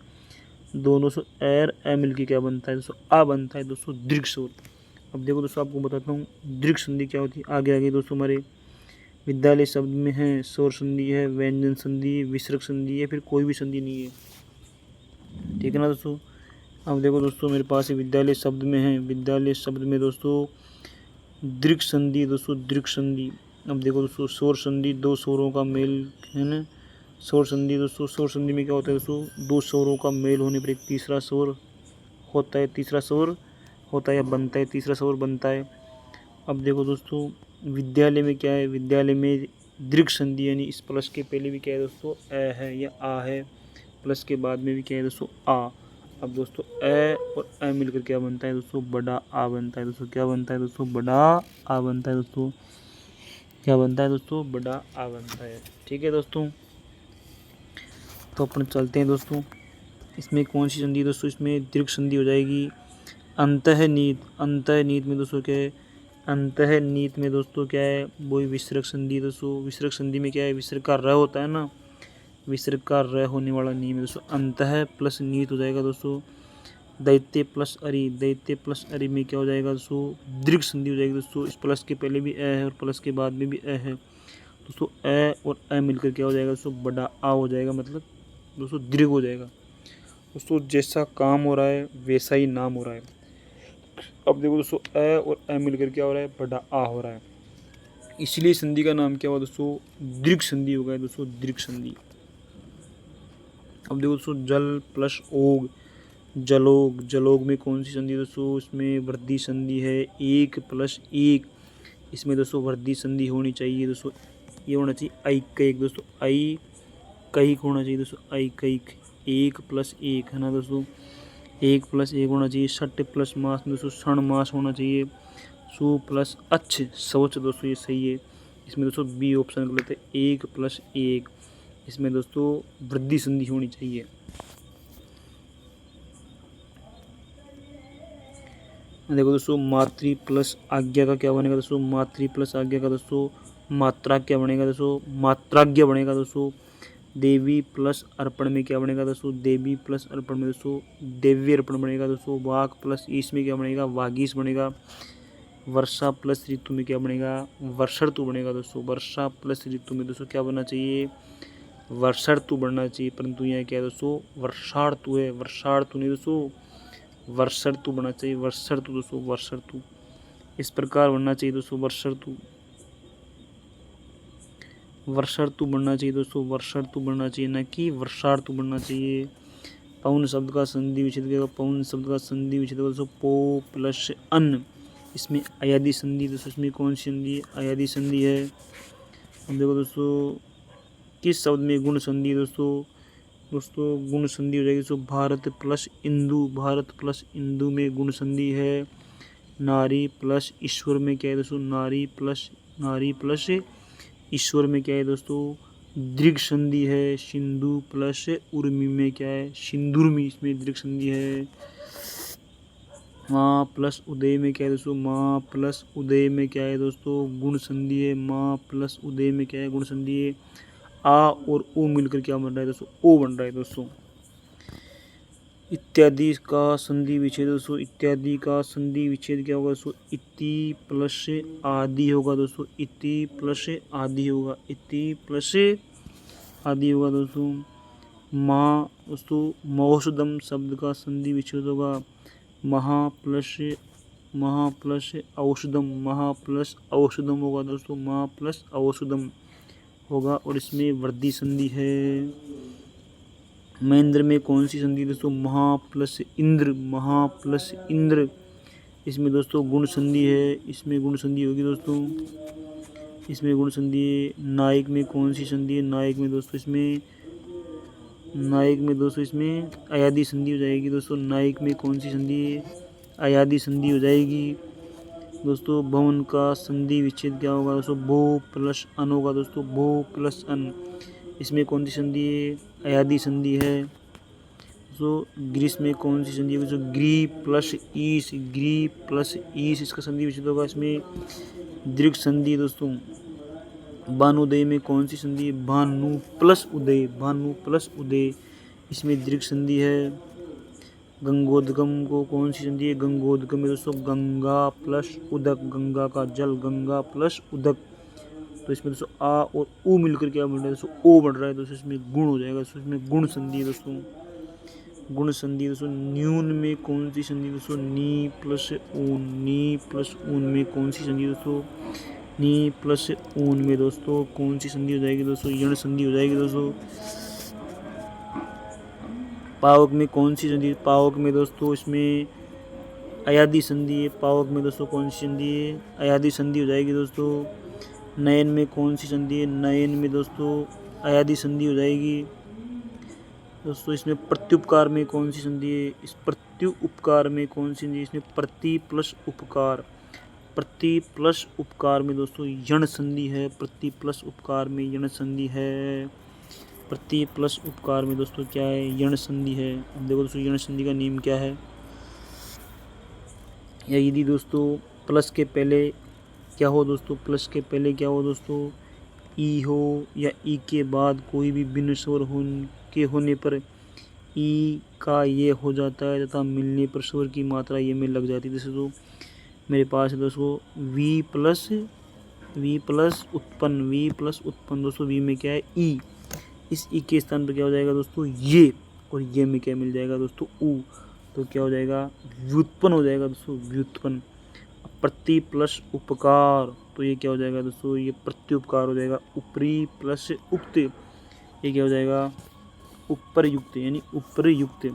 दोनों से एर अ मिलकर क्या बनता है दोस्तों, आ बनता है दोस्तों, दीर्घ स्वर। अब देखो दोस्तों आपको बताता हूँ दीर्घ संधि क्या होती है, आगे आगे दोस्तों हमारे विद्यालय शब्द में है स्वर संधि है, व्यंजन संधि, विसर्ग संधि है, फिर कोई भी संधि नहीं है। ठीक है ना दोस्तों। अब देखो दोस्तों मेरे पास विद्यालय शब्द में है, विद्यालय शब्द में दोस्तों दीर्घ संधि, दोस्तों दीर्घ संधि। अब देखो दोस्तों स्वर संधि, दो स्वरों का मेल है ना। स्वर संधि दोस्तों, स्वर संधि में क्या होता है दोस्तों, दो स्वरों का मेल होने पर एक तीसरा स्वर होता है, तीसरा स्वर होता है या बनता है, तीसरा स्वर बनता है। अब देखो दोस्तों विद्यालय में क्या है, विद्यालय में दीर्घ संधि यानी इस प्लस के पहले भी क्या है दोस्तों ए है या आ है, प्लस के बाद में भी क्या है दोस्तों आ। अब दोस्तों ए और ए मिलकर क्या बनता है दोस्तों, बड़ा आ बनता है दोस्तों। क्या बनता है दोस्तों, बड़ा आ बनता है दोस्तों। क्या बनता है दोस्तों, बड़ा आ बनता है। ठीक है दोस्तों, तो अपन चलते हैं दोस्तों। इसमें कौन सी संधि दोस्तों, इसमें दीर्घ संधि हो जाएगी अंतःनीत। अंतःनीत में दोस्तों क्या है, अंतःनीत में दोस्तों क्या है, वही विसर्ग संधि दोस्तों। विसर्ग संधि में क्या है, विसर्ग का र होता है ना, विसर्ग का र होने वाला नी में दोस्तों अंतः प्लस नीत हो जाएगा दोस्तों। दैत्य प्लस अरि, दैत्य प्लस अरि में क्या हो जाएगा दोस्तों, दीर्घ संधि हो जाएगी दोस्तों। इस प्लस के पहले भी ए है और प्लस के बाद में भी ए है दोस्तों। ए और ए मिलकर क्या हो जाएगा दोस्तों, बड़ा आ हो जाएगा, मतलब दोस्तों दीर्घ हो जाएगा दोस्तों। जैसा काम हो रहा है वैसा ही नाम हो रहा है। अब देखो दोस्तों ए और ए मिलकर क्या हो रहा है, बड़ा आ हो रहा है, इसलिए संधि का नाम क्या हुआ दोस्तों, दीर्घ संधि हो गया दोस्तों, दीर्घ संधि। अब देखो दोस्तों जल प्लस ओग, जलोग। जलोग में कौन सी संधि दोस्तों, इसमें वृद्धि संधि है, एक प्लस एक। इसमें दोस्तों वृद्धि संधि होनी चाहिए दोस्तों, ये होना चाहिए आई कैक दोस्तों, आई कैक होना चाहिए दोस्तों, आई कैक। एक प्लस एक है ना दोस्तों, एक प्लस एक होना चाहिए। षट प्लस मास में दोस्तों क्षण मास होना चाहिए। सु प्लस अच्छ शौच दोस्तों, ये सही है। इसमें दोस्तों बी ऑप्शन गलत है, एक प्लस एक। इसमें दोस्तों वृद्धि संधि होनी चाहिए। देखो दोस्तों मातृ प्लस आज्ञा का क्या बनेगा दोस्तों, मातृ प्लस आज्ञा का दोस्तों मात्रा क्या बनेगा दोस्तों, मात्राज्ञा बनेगा दोस्तों। देवी प्लस अर्पण में क्या बनेगा दोस्तों, देवी प्लस अर्पण में दोस्तों देवी अर्पण बनेगा दोस्तों। वाक प्लस ईश में क्या बनेगा, वागीश बनेगा। वर्षा प्लस ऋतु में क्या बनेगा, वर्षा ऋतु बनेगा दोस्तों। वर्षा प्लस ऋतु में दोस्तों क्या बनना चाहिए, वर्षा ऋतु बनना चाहिए, परंतु यहाँ क्या है दोस्तों वर्षा ऋतु है, वर्षा ऋतु नहीं दोस्तों, वर्षा ऋतु बनना चाहिए, वर्षा ऋतु दोस्तों, वर्षा ऋतु इस प्रकार बनना चाहिए दोस्तों, वर्षा ऋतु, वर्षा ऋतु बनना चाहिए दोस्तों, वर्षा ऋतु बनना चाहिए, न कि वर्षा ऋतु बनना चाहिए। पौन शब्द का संधि विच्छेद क्या, पौन शब्द का संधि विच्छेद दोस्तों पो प्लस अन्न। इसमें अयादी संधि दोस्तों, इसमें कौन सी संधि है, अयादी संधि है। अब देखो दोस्तों किस शब्द में गुण संधि दोस्तों, दोस्तों गुण संधि हो जाएगी दोस्तों भारत प्लस इंदु, भारत प्लस इंदु में गुण संधि है। नारी प्लस ईश्वर में क्या है दोस्तों, नारी प्लस ईश्वर में क्या है दोस्तों, दीर्घ संधि है। सिंधु प्लस उर्मी में क्या है, सिंदूरमी, इसमें दीर्घ संधि है। माँ प्लस उदय में क्या है दोस्तों, माँ प्लस उदय में क्या है दोस्तों, गुण संधि है। माँ प्लस उदय में क्या है, गुण संधि है। आ और ओ मिलकर क्या बन रहा है दोस्तों, ओ बन रहा है दोस्तों। इत्यादि का संधि विच्छेद दोस्तों, इत्यादि का संधि विच्छेद क्या होगा दोस्तों, इति प्लस आदि होगा दोस्तों, इति प्लस आदि होगा, इति प्लस आदि होगा दोस्तों। माँ दोस्तों मौसुदम शब्द का संधि विच्छेद होगा, महा प्लस औषधम, महा प्लस औषधम होगा दोस्तों, महा प्लस औषधम होगा, और इसमें वृद्धि संधि है। महेंद्र में कौन सी संधि दोस्तों, महा प्लस इंद्र, महा प्लस इंद्र। इसमें दोस्तों गुण संधि है, इसमें गुण संधि होगी दोस्तों, इसमें गुण संधि है। नायक में कौन सी संधि है, नायक में दोस्तों इसमें, नायक में दोस्तों इसमें अयादी संधि हो जाएगी दोस्तों। नायक में कौन सी संधि है, अयादी संधि हो जाएगी दोस्तों। भवन का संधि विच्छेद क्या होगा दोस्तों, भो प्लस अन होगा दोस्तों, भो प्लस अन। इसमें कौन सी संधि है, अयादी संधि है। तो ग्रीस में कौन सी संधि है दोस्तों, ग्री प्लस ईस, ग्री प्लस ईस इसका संधि विच्छेद होगा, इसमें दीर्घ संधि दोस्तों। भानुदय में कौन सी संधि है, भानु प्लस उदय, भानु प्लस उदय इसमें दीर्घ संधि है। गंगोदगम को कौन सी संधि है, गंगोदगम में दोस्तों गंगा प्लस उदक, गंगा का जल, गंगा प्लस उदक तो इसमें दोस्तों आ और ऊ मिलकर क्या बन रहा है दोस्तों, ओ बन रहा है दोस्तों, इसमें गुण हो जाएगा दोस्तों, इसमें गुण संधि है दोस्तों, गुण संधि दोस्तों। न्यून में कौन सी संधि दोस्तों, नी प्लस ऊन, नी प्लस ऊन में कौन सी संधि दोस्तों, नी प्लस ऊन में दोस्तों कौन सी संधि हो जाएगी दोस्तों, यण संधि हो जाएगी दोस्तों। पावक में कौन सी संधि, पावक में दोस्तों इसमें अयादी संधि है, पावक में दोस्तों कौन सी संधि है, अयादी संधि हो जाएगी दोस्तों। नयन में कौन सी संधि है, नयन में दोस्तों अयादी संधि हो जाएगी दोस्तों। इसमें प्रत्युपकार में कौन सी संधि है, इस प्रत्युपकार में कौन सी संधि, इसमें प्रति प्लस उपकार, प्रति प्लस उपकार में दोस्तों यण संधि है, प्रति प्लस उपकार में यण संधि है, प्रति प्लस उपकार में दोस्तों क्या है, यण संधि है। अब देखो दोस्तों यण संधि का नियम क्या है, या यदि दोस्तों प्लस के पहले क्या हो दोस्तों, प्लस के पहले क्या हो दोस्तों, ई हो या ई के बाद कोई भी भिन्न स्वर होने पर ई का ये हो जाता है तथा मिलने पर स्वर की मात्रा ये में लग जाती है। जैसे तो मेरे पास है दोस्तों वी प्लस उत्पन्न दोस्तों, वी में क्या है ई, इस ई के स्थान पर क्या हो जाएगा दोस्तों ये, और ये में क्या मिल जाएगा दोस्तों ऊ, तो क्या हो जाएगा व्युत्पन्न हो जाएगा दोस्तों, व्युत्पन्न। प्रति प्लस उपकार, तो ये क्या हो जाएगा दोस्तों, ये प्रत्युपकार हो जाएगा। ऊपरी प्लस उक्त, ये क्या हो जाएगा उपरयुक्त, यानी उपरयुक्त।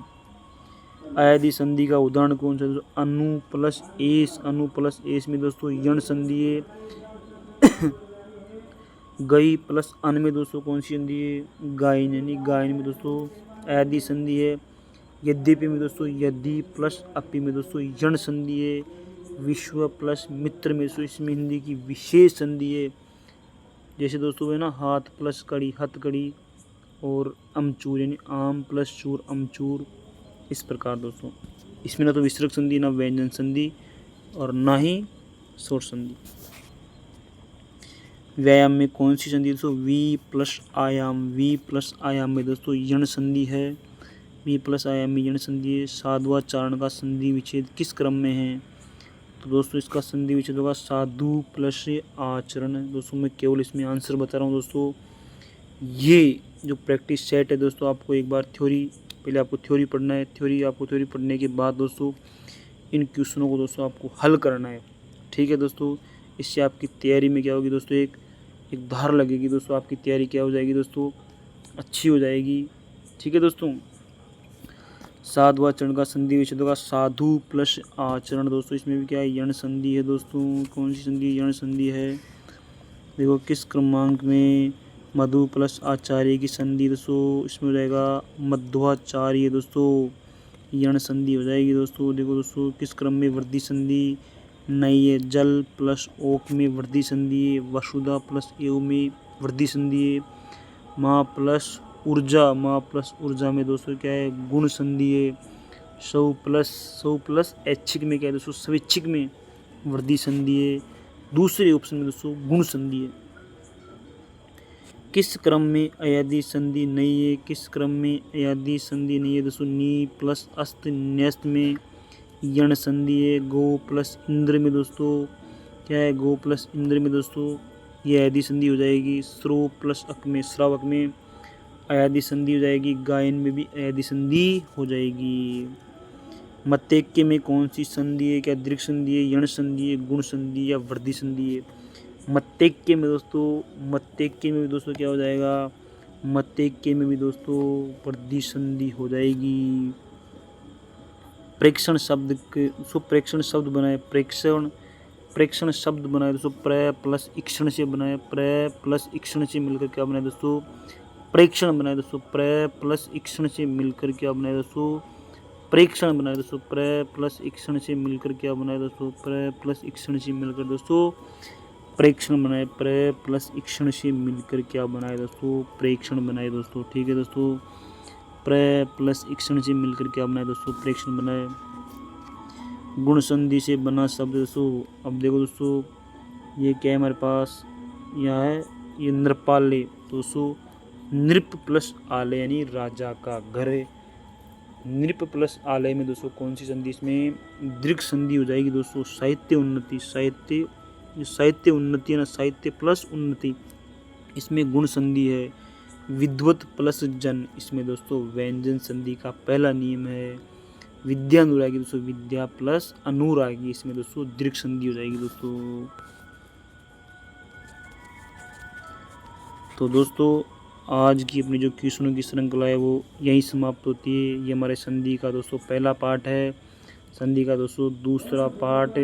अयादी संधि का उदाहरण कौन सा दोस्तों, अनु प्लस एस, अनु प्लस एस में दोस्तों यण संधि है। गई प्लस अन में दोस्तों कौन सी संधि है, गायन, यानी गायन में दोस्तों अयादी संधि है। यद्यपि में दोस्तों यदि प्लस अपि में दोस्तों यण संधि है। विश्व प्लस मित्र में दोस्तों इसमें हिंदी की विशेष संधि है। जैसे दोस्तों है ना हाथ प्लस कड़ी हथकड़ी, और अमचूर यानी आम प्लस चूर अमचूर, इस प्रकार दोस्तों इसमें ना तो विसर्ग संधि, ना व्यंजन संधि, और ना ही स्वर संधि। व्यायाम में कौन सी संधि दोस्तों, वी प्लस आयाम, वी प्लस आयाम में दोस्तों यण संधि है, वी प्लस आयाम में यण संधि है। साधुवाचारण का संधि विच्छेद किस क्रम में है, तो दोस्तों इसका संधि विच्छेद होगा साधु प्लस आचरण। दोस्तों मैं केवल इसमें आंसर बता रहा हूँ दोस्तों, ये जो प्रैक्टिस सेट है दोस्तों, आपको एक बार थ्योरी, पहले आपको थ्योरी पढ़ना है, थ्योरी पढ़ने के बाद दोस्तों इन क्वेश्चनों को दोस्तों आपको हल करना है, ठीक है दोस्तों। इससे आपकी तैयारी में क्या होगी दोस्तों, एक धार लगेगी दोस्तों, आपकी तैयारी क्या हो जाएगी दोस्तों, अच्छी हो जाएगी, ठीक है दोस्तों। साधुवाचरण का संधि विच्छेद होगा साधु प्लस आचरण, दोस्तों इसमें भी क्या है यण संधि है दोस्तों, कौन सी संधि, यण संधि है। देखो किस क्रमांक में, मधु प्लस आचार्य की संधि दोस्तों, इसमें हो जाएगा मध्वाचार्य दोस्तों, यण संधि हो जाएगी दोस्तों। देखो दोस्तों किस क्रम में वृद्धि संधि नहीं है, जल प्लस ओक में वृद्धि संधि है, वसुधा प्लस एव में वृद्धि संधि है। माँ प्लस ऊर्जा में दोस्तों क्या है गुण संधि है। सौ प्लस ऐच्छिक में क्या है दोस्तों, स्वैच्छिक में वृद्धि संधि है। दूसरे ऑप्शन में दोस्तों गुण संधि है। किस क्रम में अयादी संधि नहीं है, किस क्रम में अयादी संधि नहीं है दोस्तों, नी प्लस अस्त न्यस्त में यण संधि है। गो प्लस इंद्र में दोस्तों क्या है, गो प्लस इंद्र में दोस्तों ये अयादी संधि हो जाएगी। स्रो प्लस अक में श्रावक में अयादी संधि हो जाएगी। गायन में भी अयादी संधि हो जाएगी। मत्तेक्य में कौन सी संधि है, क्या दीर्घ संधि है, यण संधि है, गुण संधि या वृद्धि संधि है। मत्तेक्य में भी दोस्तों क्या हो जाएगा, मत्तेक्य में भी दोस्तों वृद्धि संधि हो जाएगी। प्रेक्षण शब्द के प्रेक्षण शब्द बनाए, प्रेक्षण शब्द बनाए दोस्तों, प्र प्लस इक्षण से बनाए, प्र प्लस इक्षण से मिलकर क्या बनाए दोस्तों, प्रेक्षण बनाए दोस्तों। प्र प्लस इक्षण से मिलकर क्या बनाए दोस्तों, प्रेक्षण बनाए दोस्तों। प्र प्लस इक्षण से मिलकर क्या बनाए दोस्तों, प्र प्लस इक्षण से मिलकर दोस्तों प्रेक्षण बनाए। प्र प्लस इक्षण से मिलकर क्या बनाए दोस्तों, प्रेक्षण बनाए दोस्तों, ठीक है दोस्तों। प्र प्लस इक्षण से मिलकर क्या बनाए दोस्तों, प्रेक्षण बनाए। गुण संधि से बना शब्द दोस्तों, अब देखो दोस्तों ये क्या है हमारे पास, यह है ये नृपालय दोस्तों। नृप प्लस आलय यानी राजा का घर है। नृप प्लस आलय में दोस्तों कौन सी संधि, इसमें दीर्घ संधि हो जाएगी दोस्तों, साहित्य जो साहित्य उन्नति है ना, साहित्य प्लस उन्नति, इसमें गुण संधि है। विद्वत प्लस जन, इसमें दोस्तों व्यंजन संधि का पहला नियम है। विद्यानुरागी दोस्तों विद्या प्लस अनुरागी, इसमें दोस्तों दीर्घ संधि हो जाएगी दोस्तों। तो दोस्तों आज की अपनी जो क्वेश्चनों की श्रृंखला है वो यहीं समाप्त होती है। ये हमारे संधि का दोस्तों पहला पार्ट है। संधि का दोस्तों दूसरा पार्ट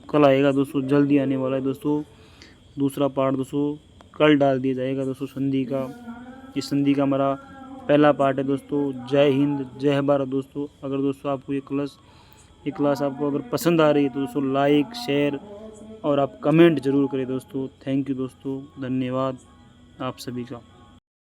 कल आएगा दोस्तों, जल्दी आने वाला है दोस्तों। दूसरा पार्ट दोस्तों कल डाल दिया जाएगा दोस्तों संधि का। इस संधि का हमारा पहला पार्ट है दोस्तों। जय हिंद, जय भारत दोस्तों। अगर दोस्तों आपको ये क्लास आपको अगर पसंद आ रही है तो दोस्तों लाइक शेयर और आप कमेंट ज़रूर करें दोस्तों। थैंक यू दोस्तों, धन्यवाद आप सभी का।